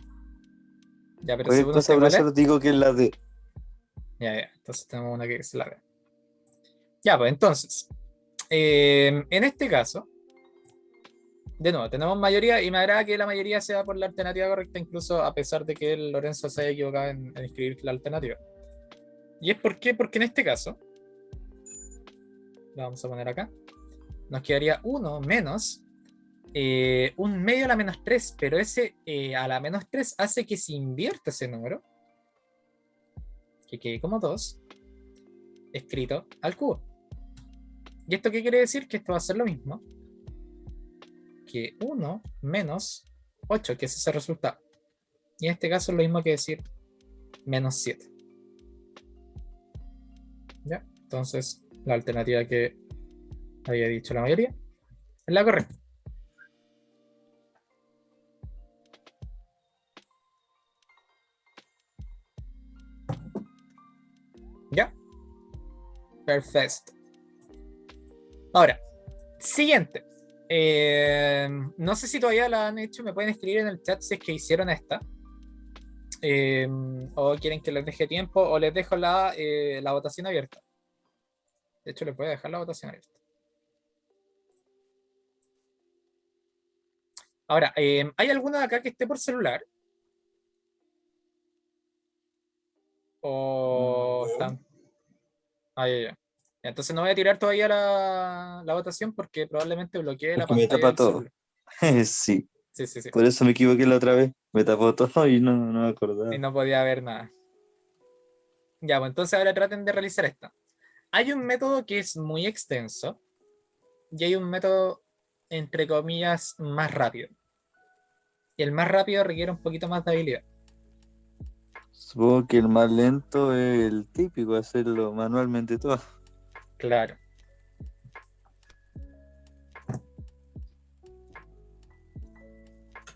Ya, pero cualquier según cosa, usted, ¿cuál es? profesor, digo que es la D. Ya. Entonces tenemos una que es la B. Ya, pues entonces. En este caso, de nuevo, tenemos mayoría y me agrada que la mayoría sea por la alternativa correcta, incluso a pesar de que el Lorenzo se haya equivocado en escribir la alternativa. ¿Y es por qué? Porque en este caso, lo vamos a poner acá, nos quedaría 1 menos un medio a la menos 3, pero ese a la menos 3 hace que se invierta ese número, que quede como 2, escrito al cubo. ¿Y esto qué quiere decir? Que esto va a ser lo mismo que 1 menos 8, que es ese resultado. Y en este caso es lo mismo que decir menos 7. ¿Ya? Entonces, la alternativa que había dicho la mayoría es la correcta. ¿Ya? Perfecto. Ahora, siguiente. No sé si todavía la han hecho, me pueden escribir en el chat si es que hicieron esta. O quieren que les deje tiempo, o les dejo la votación abierta. De hecho, les voy a dejar la votación abierta. Ahora, ¿hay alguna de acá que esté por celular? ¿O están? Ya. Entonces no voy a tirar todavía la votación porque probablemente bloquee la Porque me pantalla tapa del todo. celular. Sí, Sí. por eso me equivoqué la otra vez. Me tapó todo y no me Y acordaba. no podía ver nada. Ya, pues entonces ahora traten de realizar esta. Hay un método que es muy extenso y hay un método, entre comillas, más rápido. Y el más rápido requiere un poquito más de habilidad. Supongo que el más lento es el típico, hacerlo manualmente todo. Claro.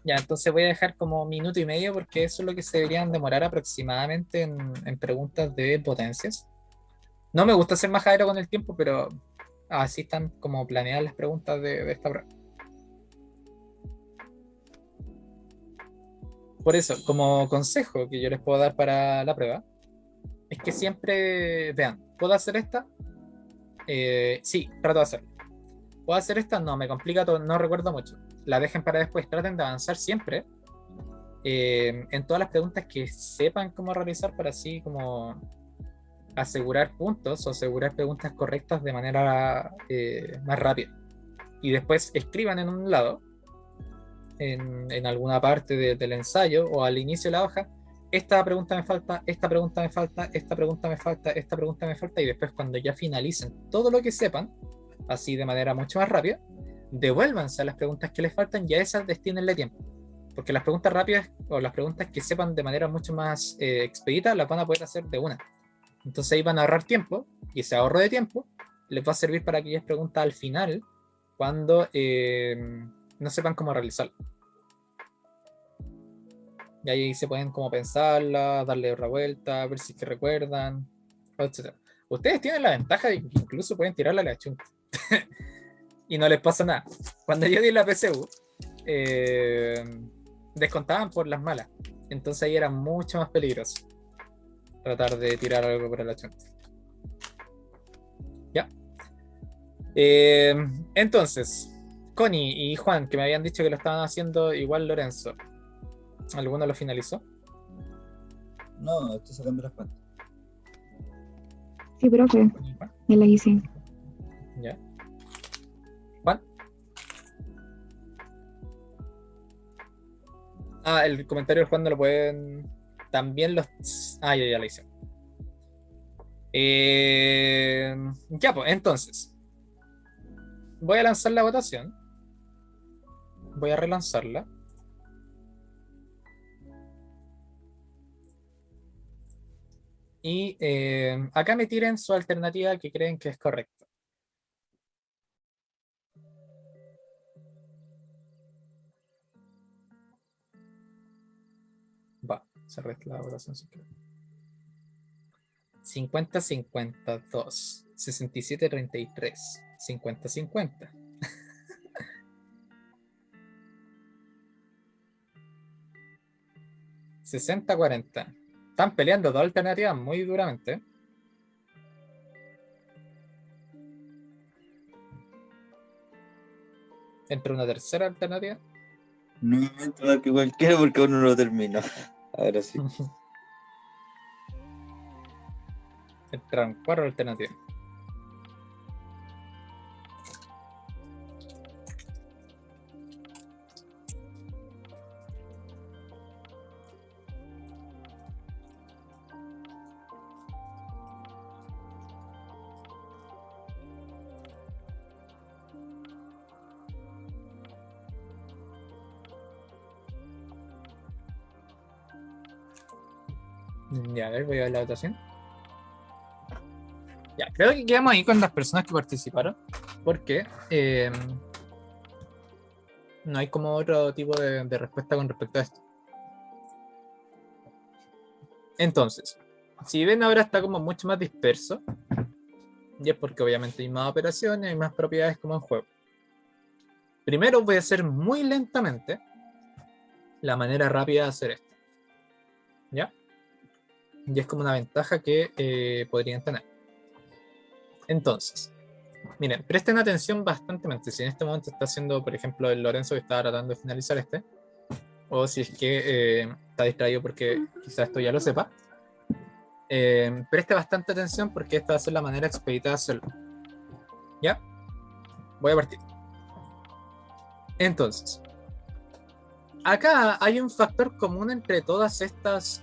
Ya, entonces voy a dejar como 1 minuto y medio porque eso es lo que se deberían demorar aproximadamente en preguntas de potencias. No me gusta ser majadero con el tiempo, pero así están como planeadas las preguntas de esta prueba. Por eso, como consejo que yo les puedo dar para la prueba, es que siempre vean, ¿puedo hacer esta? Sí, trato de hacerlo. ¿Puedo hacer esta? No, me complica todo, no recuerdo mucho. La dejen para después, traten de avanzar siempre en todas las preguntas que sepan cómo realizar para así como asegurar puntos o asegurar preguntas correctas de manera más rápida. Y después escriban en un lado, en alguna parte del ensayo o al inicio de la hoja, esta pregunta me falta, esta pregunta me falta, esta pregunta me falta, esta pregunta me falta, y después cuando ya finalicen todo lo que sepan, así de manera mucho más rápida, devuélvanse a las preguntas que les faltan y a esas destínenle tiempo. Porque las preguntas rápidas o las preguntas que sepan de manera mucho más expedita las van a poder hacer de una. Entonces ahí van a ahorrar tiempo y ese ahorro de tiempo les va a servir para aquellas preguntas al final cuando no sepan cómo realizarlo. Y ahí se pueden como pensarla, darle otra vuelta, ver si es que recuerdan, etc. Ustedes tienen la ventaja de que incluso pueden tirarla a la chunta y no les pasa nada. Cuando yo di la PSU, descontaban por las malas. Entonces ahí era mucho más peligroso tratar de tirar algo por el 80. Ya. Entonces, Connie y Juan, que me habían dicho que lo estaban haciendo igual Lorenzo, ¿alguno lo finalizó? No, estoy sacando las cuentas. Sí, profe, Connie y Juan. ya las hice. Ya. Juan. Ah, el comentario del Juan no lo pueden. También los. Ah, ya lo hice. Ya, pues, entonces. Voy a lanzar la votación. Voy a relanzarla. Y acá me tiren su alternativa que creen que es correcta. Va, cerré la votación sin querer. 50-52, 67-33, 50-50. 60-40. Están peleando dos alternativas muy duramente. Entre una tercera alternativa. No me invento más que cualquiera porque aún no lo termino. Ahora sí. Entraron 4 alternativas. Ya, a ver, voy a ver la votación. Ya, creo que quedamos ahí con las personas que participaron. Porque no hay como otro tipo de respuesta con respecto a esto. Entonces, si ven ahora está como mucho más disperso. Y es porque obviamente hay más operaciones, hay más propiedades como en juego. Primero voy a hacer muy lentamente la manera rápida de hacer esto. ¿Ya? Y es como una ventaja que podrían tener. Entonces, miren, presten atención bastantemente. Si en este momento está haciendo, por ejemplo, el Lorenzo que estaba tratando de finalizar este, o si es que está distraído porque quizás esto ya lo sepa, preste bastante atención porque esta va a ser la manera expedita de hacerlo. ¿Ya? Voy a partir. Entonces, acá hay un factor común entre todas estas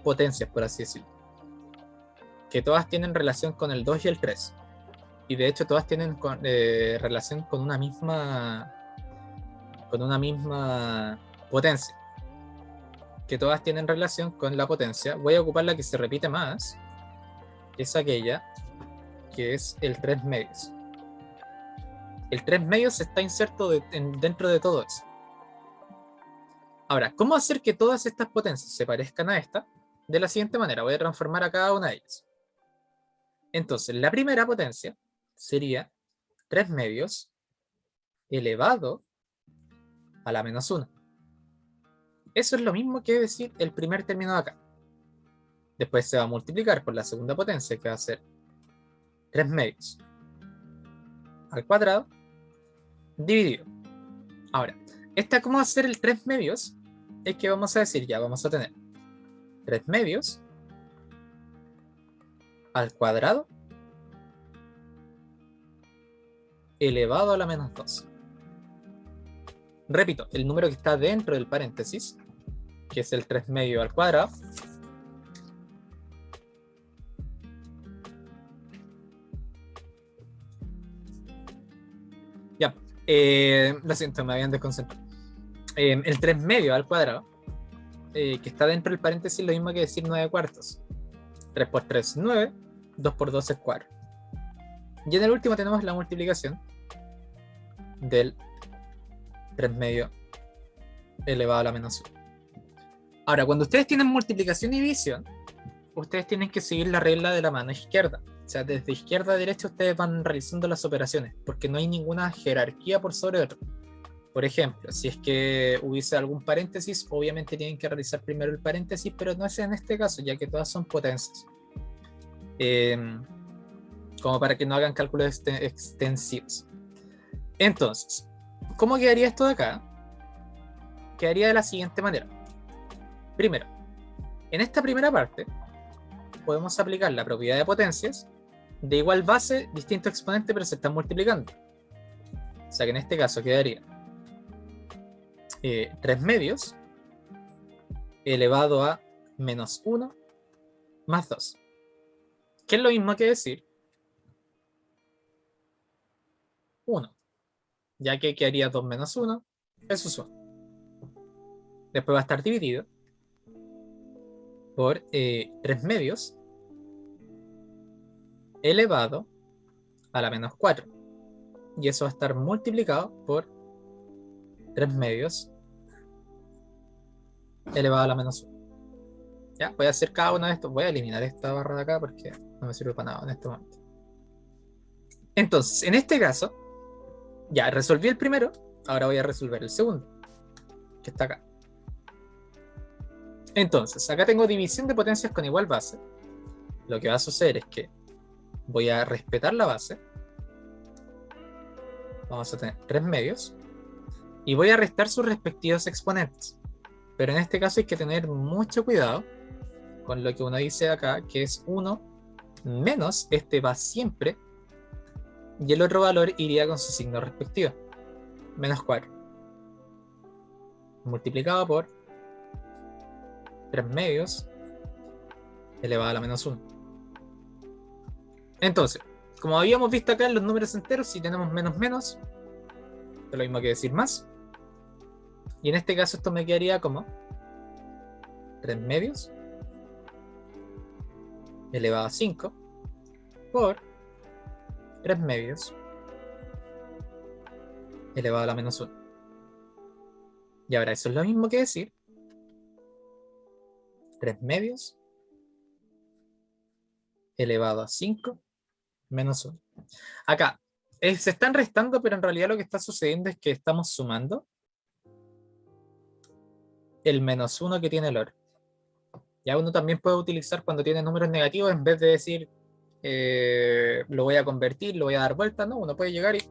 potencias, por así decirlo. Que todas tienen relación con el 2 y el 3. Y de hecho todas tienen relación con una misma potencia. Que todas tienen relación con la potencia. Voy a ocupar la que se repite más. Que es aquella que es el 3 medios. El 3 medios está inserto dentro de todo eso. Ahora, ¿cómo hacer que todas estas potencias se parezcan a esta? De la siguiente manera, voy a transformar a cada una de ellas. Entonces, la primera potencia sería 3 medios elevado a la menos 1. Eso es lo mismo que decir el primer término de acá. Después se va a multiplicar por la segunda potencia, que va a ser 3 medios al cuadrado dividido. Ahora, ¿cómo va a ser el 3 medios? Es que vamos a decir, ya vamos a tener 3 medios al cuadrado elevado a la menos 2. Repito, el número que está dentro del paréntesis, que es el 3 medio al cuadrado, ya, lo siento, me habían desconcentrado. El 3 medio al cuadrado, que está dentro del paréntesis, lo mismo que decir 9 cuartos. 3 por 3 es 9, 2 por 2 es 4. Y en el último tenemos la multiplicación del 3 medio elevado a la menos 1. Ahora, cuando ustedes tienen multiplicación y división, ustedes tienen que seguir la regla de la mano izquierda. O sea, desde izquierda a derecha ustedes van realizando las operaciones, porque no hay ninguna jerarquía por sobre otra. Por ejemplo, si es que hubiese algún paréntesis, obviamente tienen que realizar primero el paréntesis, pero no es en este caso, ya que todas son potencias. Como para que no hagan cálculos extensivos. Entonces, ¿cómo quedaría esto de acá? Quedaría de la siguiente manera. Primero, en esta primera parte, podemos aplicar la propiedad de potencias de igual base, distinto exponente, pero se están multiplicando. O sea que en este caso quedaría 3 medios elevado a menos 1 más 2. Que es lo mismo que decir 1, ya que quedaría 2 menos 1, eso es 1. Después va a estar dividido por 3 medios elevado a la menos 4. Y eso va a estar multiplicado por 3 medios elevado a la menos 1. Ya, voy a hacer cada uno de estos. Voy a eliminar esta barra de acá porque no me sirve para nada en este momento. Entonces, en este caso, ya resolví el primero. Ahora voy a resolver el segundo, que está acá. Entonces, acá tengo división de potencias con igual base. Lo que va a suceder es que voy a respetar la base. Vamos a tener 3 medios. Y voy a restar sus respectivos exponentes. Pero en este caso hay que tener mucho cuidado con lo que uno dice acá, que es 1 menos, este va siempre, y el otro valor iría con su signo respectivo. Menos 4. Multiplicado por 3 medios elevado a la menos 1. Entonces, como habíamos visto acá en los números enteros, si tenemos menos menos, es lo mismo que decir más. Y en este caso esto me quedaría como 3 medios elevado a 5 por 3 medios elevado a la menos 1. Y ahora eso es lo mismo que decir 3 medios elevado a 5 menos 1. Acá se están restando, pero en realidad lo que está sucediendo es que estamos sumando el menos 1 que tiene el otro. Ya uno también puede utilizar cuando tiene números negativos, en vez de decir lo voy a convertir, lo voy a dar vuelta, no, uno puede llegar y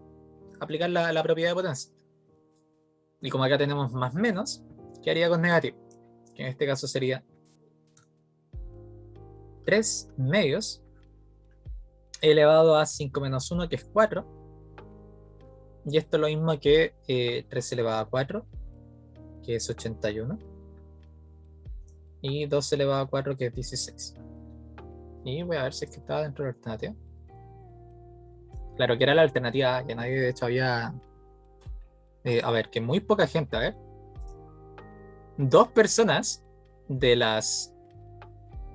aplicar la propiedad de potencia. Y como acá tenemos más menos, ¿qué haría con negativo? Que en este caso sería 3 medios elevado a 5 menos 1, que es 4. Y esto es lo mismo que 3 elevado a 4, que es 81. Y 2 elevado a 4, que es 16. Y voy a ver si es que estaba dentro de la alternativa. Claro que era la alternativa A, que nadie de hecho había... a ver, que muy poca gente, a ver. 2 personas de las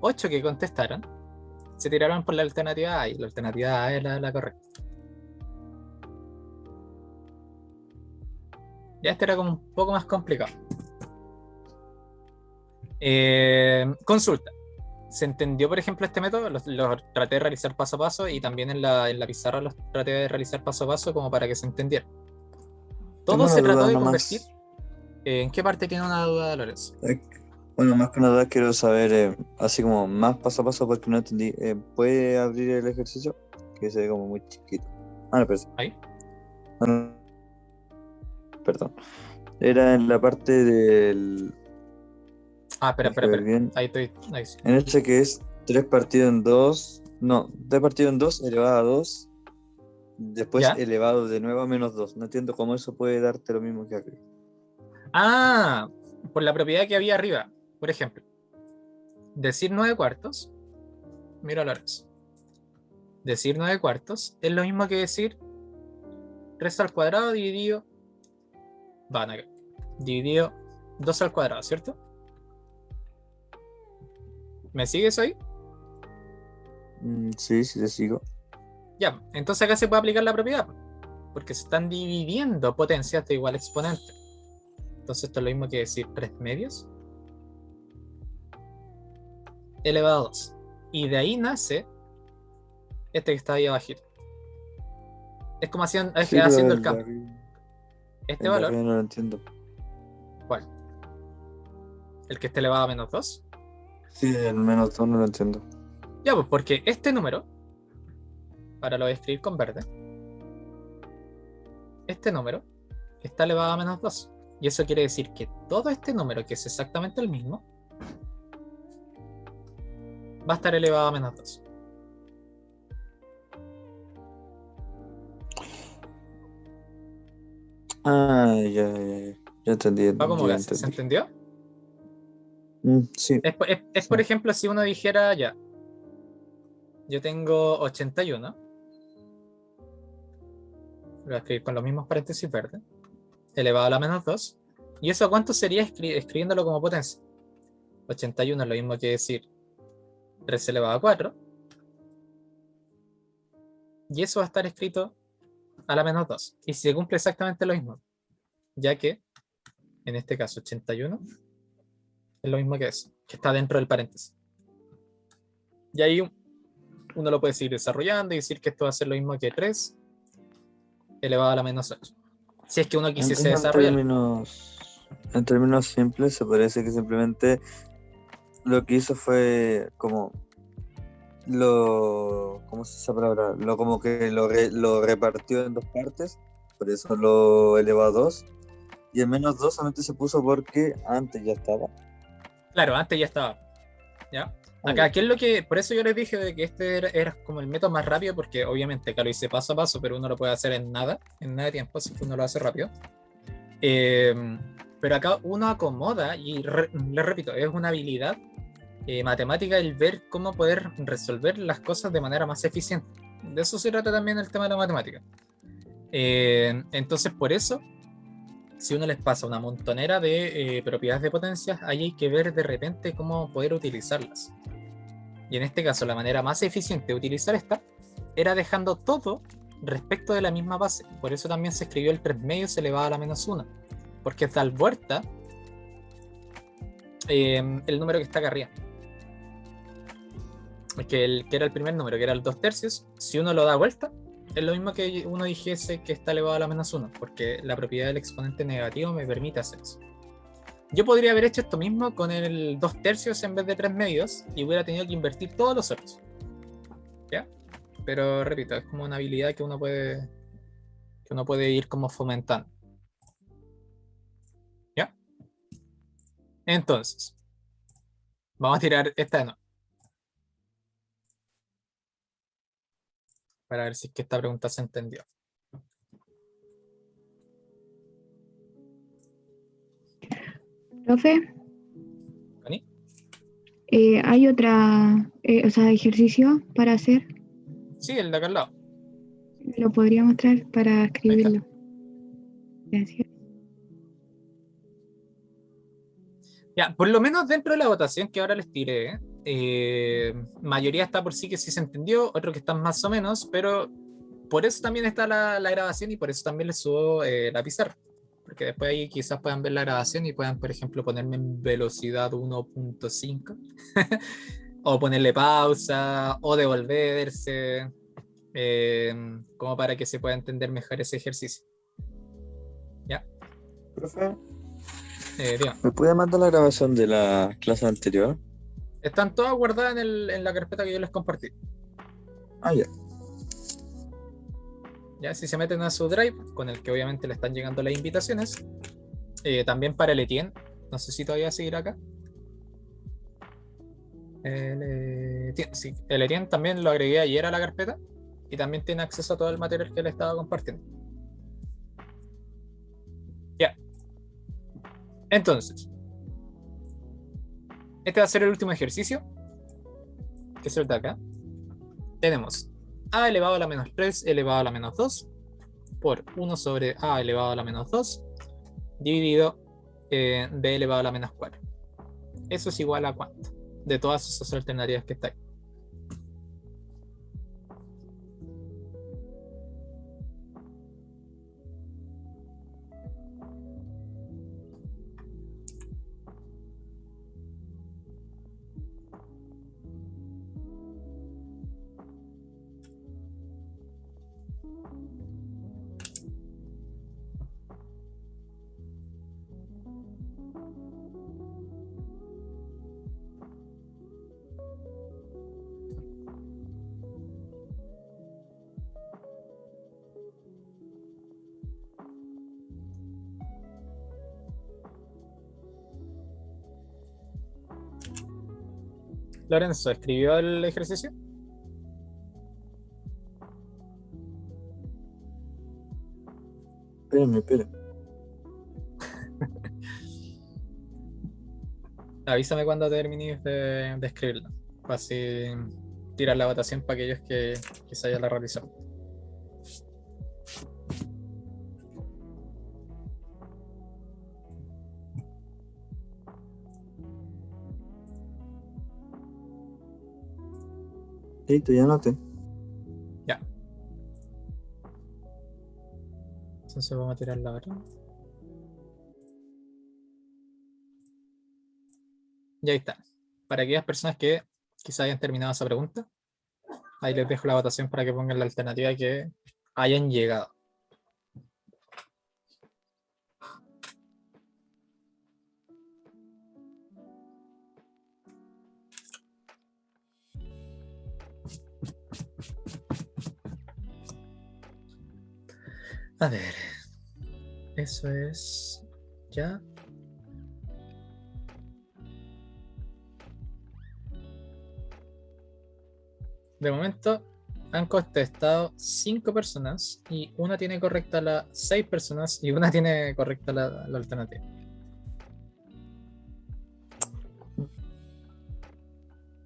8 que contestaron se tiraron por la alternativa A, y la alternativa A era la correcta. Ya este era como un poco más complicado. Consulta. ¿Se entendió, por ejemplo, este método? Lo traté de realizar paso a paso, y también en la pizarra los traté de realizar paso a paso como para que se entendiera. Tengo Todo una se trató duda de nomás. convertir. ¿En qué parte tiene una duda, Lorenzo? Bueno, más que nada quiero saber, así como más paso a paso porque no entendí. ¿Puede abrir el ejercicio? Que se ve como muy chiquito. No, pero ¿Ahí? no, perdón. Era en la parte del... Espera. Déjame ver bien. Ahí estoy. Ahí sí. En este que es 3 partido en 2. No, 3 partido en 2 elevado a 2. Después ¿Ya? elevado de nuevo a menos 2. No entiendo cómo eso puede darte lo mismo que arriba. Por la propiedad que había arriba. Por ejemplo, decir 9 cuartos. Mira, Lorenzo. Decir 9 cuartos es lo mismo que decir 3 al cuadrado dividido. Dividido 2 al cuadrado, ¿cierto? ¿Me sigues ahí? Sí, sí te sigo. Ya, entonces acá se puede aplicar la propiedad, porque se están dividiendo potencias de igual exponente. Entonces esto es lo mismo que decir 3 medios elevado a 2. Y de ahí nace este que está ahí abajito. Es como haciendo Sí, pero el el de cambio. arriba. Este El de valor, arriba no lo entiendo. ¿cuál? El que esté elevado a menos 2. Sí, el menos 2 no lo entiendo. Ya, pues porque este número, ahora lo voy a escribir con verde, este número está elevado a menos 2. Y eso quiere decir que todo este número, que es exactamente el mismo, va a estar elevado a menos 2. Ah, ya. Ya entendí, Va como ya base, ¿se entendí. entendió? Sí, Es, sí. por ejemplo, si uno dijera, ya, yo tengo 81, lo voy a escribir con los mismos paréntesis verdes, elevado a la menos 2. ¿Y eso cuánto sería escribiéndolo como potencia? 81 es lo mismo que decir 3 elevado a 4. Y eso va a estar escrito a la menos 2. Y se cumple exactamente lo mismo, ya que en este caso 81 es lo mismo que eso, que está dentro del paréntesis. Y ahí uno lo puede seguir desarrollando y decir que esto va a ser lo mismo que 3 elevado a la menos 8. Si es que uno quisiese Entonces, desarrollarlo. en términos simples, se parece que simplemente lo que hizo fue como ¿cómo se dice esa palabra? Como que lo repartió en dos partes, por eso lo elevó a 2. Y el menos 2 solamente se puso porque antes ya estaba. Claro, antes ya estaba. ¿Ya? Ah, ya. Acá, ¿qué es lo que...? Por eso yo les dije de que este era como el método más rápido, porque obviamente acá lo hice paso a paso, pero uno lo puede hacer en nada de tiempo, si uno lo hace rápido. Pero acá uno acomoda, y les repito, es una habilidad matemática el ver cómo poder resolver las cosas de manera más eficiente. De eso se trata también el tema de la matemática. Entonces, por eso, si uno les pasa una montonera de propiedades de potencias, ahí hay que ver de repente cómo poder utilizarlas. Y en este caso, la manera más eficiente de utilizar esta era dejando todo respecto de la misma base. Por eso también se escribió el 3 medios elevado a la menos 1. Porque da vuelta el número que está acá arriba. Que era el primer número, que era el 2 tercios, si uno lo da vuelta, es lo mismo que uno dijese que está elevado a la menos 1, porque la propiedad del exponente negativo me permite hacer eso. Yo podría haber hecho esto mismo con el 2 tercios en vez de 3 medios y hubiera tenido que invertir todos los otros. ¿Ya? Pero repito, es como una habilidad que uno puede ir como fomentando. ¿Ya? Entonces, vamos a tirar esta de nuevo, para ver si es que esta pregunta se entendió. Profe, ¿Connie? hay otra, o sea, ejercicio para hacer. Sí, el de acá al lado. Lo podría mostrar para Ahí está. escribirlo. Gracias. Ya, por lo menos dentro de la votación que ahora les tiré, mayoría está por sí que sí se entendió, otros que están más o menos, pero por eso también está la grabación y por eso también les subo la pizarra. Porque después ahí quizás puedan ver la grabación y puedan, por ejemplo, ponerme en velocidad 1.5 o ponerle pausa o devolverse, como para que se pueda entender mejor ese ejercicio. ¿Ya? Profe, Digo, ¿me puede mandar la grabación de la clase anterior? están todas guardadas en la carpeta que yo les compartí. Ah, ya. Ya, si se meten a su drive, con el que obviamente le están llegando las invitaciones, también para el Etienne, no sé si todavía seguirá acá. Sí, el Etienne también lo agregué ayer a la carpeta y también tiene acceso a todo el material que le estaba compartiendo. Ya, entonces, este va a ser el último ejercicio, que es el de acá. Tenemos a elevado a la menos 3 elevado a la menos 2 por 1 sobre a elevado a la menos 2 dividido b elevado a la menos 4. Eso es igual a cuánto de todas esas alternativas que está ahí. Lorenzo, ¿escribió el ejercicio? Espérenme. Avísame cuando termines de escribirlo. Para así tirar la votación para aquellos que se hayan la realizado. Listo, ya noté. Ya. Entonces vamos a tirar la otra. Y ahí está. Para aquellas personas que quizá hayan terminado esa pregunta, ahí les dejo la votación para que pongan la alternativa que hayan llegado. A ver. Eso es. Ya. De momento han contestado 5 personas y una tiene correcta 6 personas y una tiene correcta la alternativa.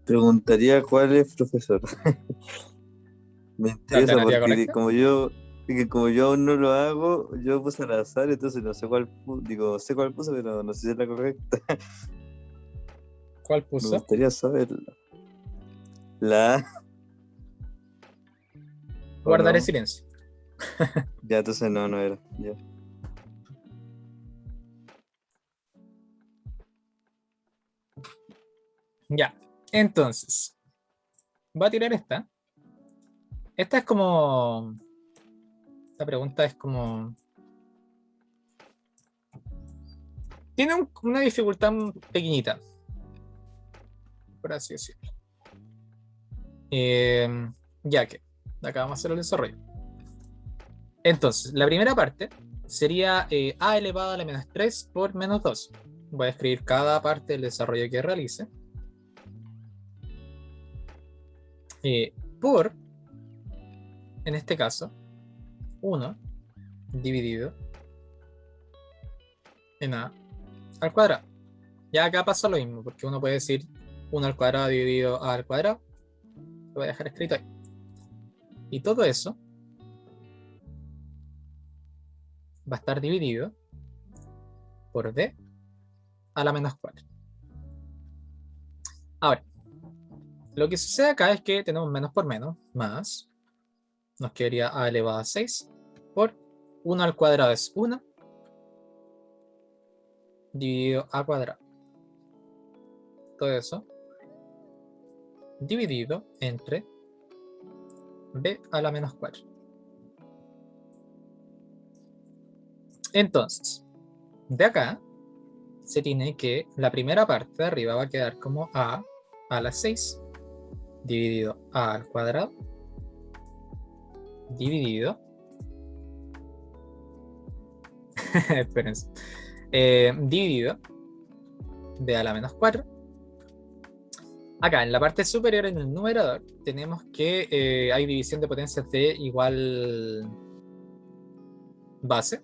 Preguntaría cuál es, profesor. Me ¿La interesa alternativa porque correcta? como yo aún no lo hago, yo puse al azar, entonces no sé cuál sé cuál puse, pero no sé si es la correcta. ¿Cuál Me puso? gustaría saberla. La A, ¿o Guardaré no? silencio. Ya, entonces no era. Ya. Ya. Entonces, va a tirar esta. Esta es como. Esta pregunta es como. Tiene una dificultad pequeñita, por así decirlo. Ya que acá vamos a hacer el desarrollo. Entonces, la primera parte sería a elevado a la menos 3 por menos 2. Voy a escribir cada parte del desarrollo que realice. Por, en este caso, 1 dividido en a al cuadrado. Ya acá pasa lo mismo, porque uno puede decir 1 al cuadrado dividido a al cuadrado. Lo voy a dejar escrito ahí. Y todo eso va a estar dividido por b a la menos 4. Ahora, lo que sucede acá es que tenemos menos por menos, más, nos quedaría a elevado a 6 por 1 al cuadrado es 1 dividido a cuadrado. Todo eso dividido entre b a la menos 4. Entonces, de acá se tiene que la primera parte de arriba va a quedar como a la 6 dividido a al cuadrado dividido espérense, dividido b a la menos 4. Acá en la parte superior, en el numerador, tenemos que hay división de potencias de igual base.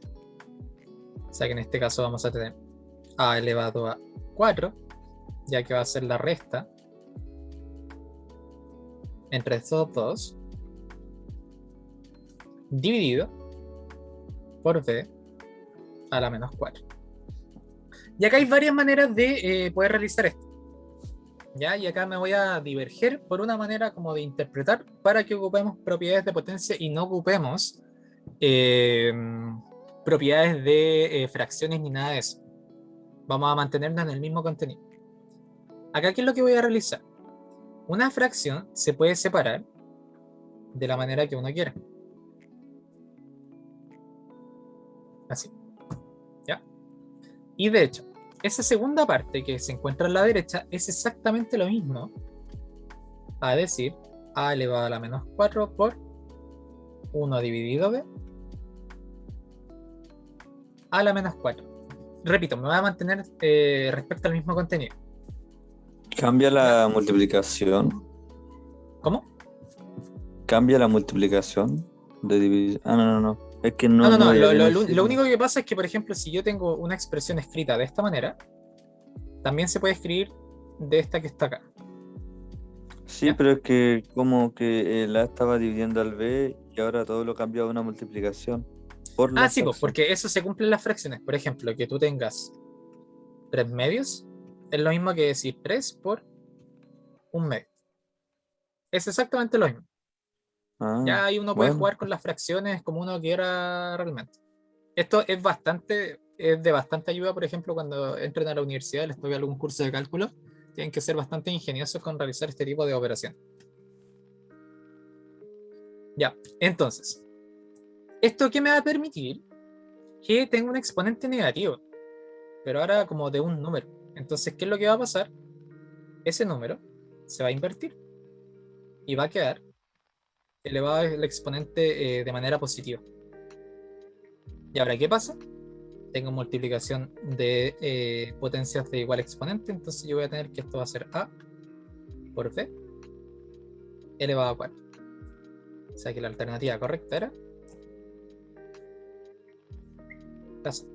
O sea que en este caso vamos a tener a elevado a 4, ya que va a ser la resta entre estos dos, dividido por b a la menos 4. Y acá hay varias maneras de poder realizar esto. ¿Ya? Y acá me voy a diverger por una manera como de interpretar para que ocupemos propiedades de potencia y no ocupemos propiedades de fracciones ni nada de eso. Vamos a mantenernos en el mismo contenido. Acá, ¿qué es lo que voy a realizar? Una fracción se puede separar de la manera que uno quiera. Así. ¿Ya? Y de hecho, esa segunda parte que se encuentra a la derecha es exactamente lo mismo a decir a elevado a la menos 4 por 1 dividido b a la menos 4. Repito, me voy a mantener respecto al mismo contenido. Cambia la multiplicación. ¿Cómo? Cambia la multiplicación de división. Ah, no. Es que no. No. había bien Lo escrito. único que pasa es que, por ejemplo, si yo tengo una expresión escrita de esta manera, también se puede escribir de esta que está acá. Sí, ¿Ya? pero es que como que el A estaba dividiendo al B y ahora todo lo cambió a una multiplicación por la Sí, pues, fracción. porque eso se cumple en las fracciones. Por ejemplo, que tú tengas 3 medios es lo mismo que decir 3 por 1 medio. Es exactamente lo mismo. Ah, Ya ahí uno puede bueno. jugar con las fracciones como uno quiera realmente. Esto es de bastante ayuda, por ejemplo, cuando entren a la universidad, les toque algún curso de cálculo, tienen que ser bastante ingeniosos con realizar este tipo de operación. Ya, entonces, ¿esto qué me va a permitir? Que tenga un exponente negativo, pero ahora como de un número. Entonces, ¿qué es lo que va a pasar? Ese número se va a invertir y va a quedar elevado el exponente de manera positiva. ¿Y ahora qué pasa? Tengo multiplicación de potencias de igual exponente, entonces yo voy a tener que esto va a ser a por b elevado a 4. O sea que la alternativa correcta era la C.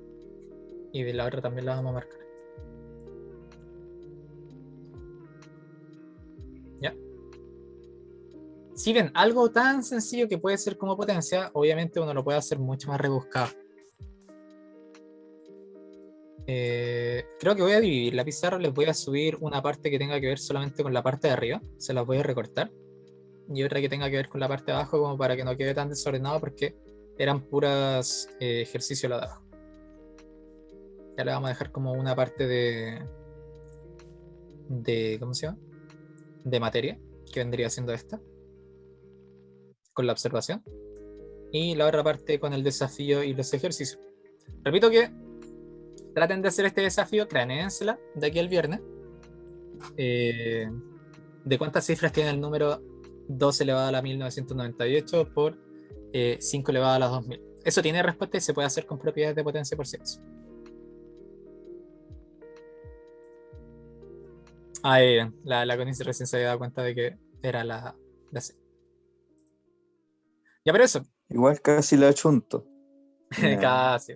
Y de la otra también la vamos a marcar. ¿Ya? Si ven algo tan sencillo que puede ser como potencia, obviamente uno lo puede hacer mucho más rebuscado. Creo que voy a dividir la pizarra, les voy a subir una parte que tenga que ver solamente con la parte de arriba, se las voy a recortar, y otra que tenga que ver con la parte de abajo, como para que no quede tan desordenado, porque eran puras ejercicios la de abajo. Ya le vamos a dejar como una parte de ¿cómo se llama? De materia, que vendría siendo esta, con la observación, y la otra parte con el desafío y los ejercicios. Repito que traten de hacer este desafío, cranéensela de aquí al viernes. ¿De cuántas cifras tiene el número 2 elevado a la 1998 por 5 elevado a la 2000? Eso tiene respuesta y se puede hacer con propiedades de potencia por ciento. La Connie recién se había dado cuenta de que era la C. Ya, pero eso, Igual casi la achunto. Ya. casi.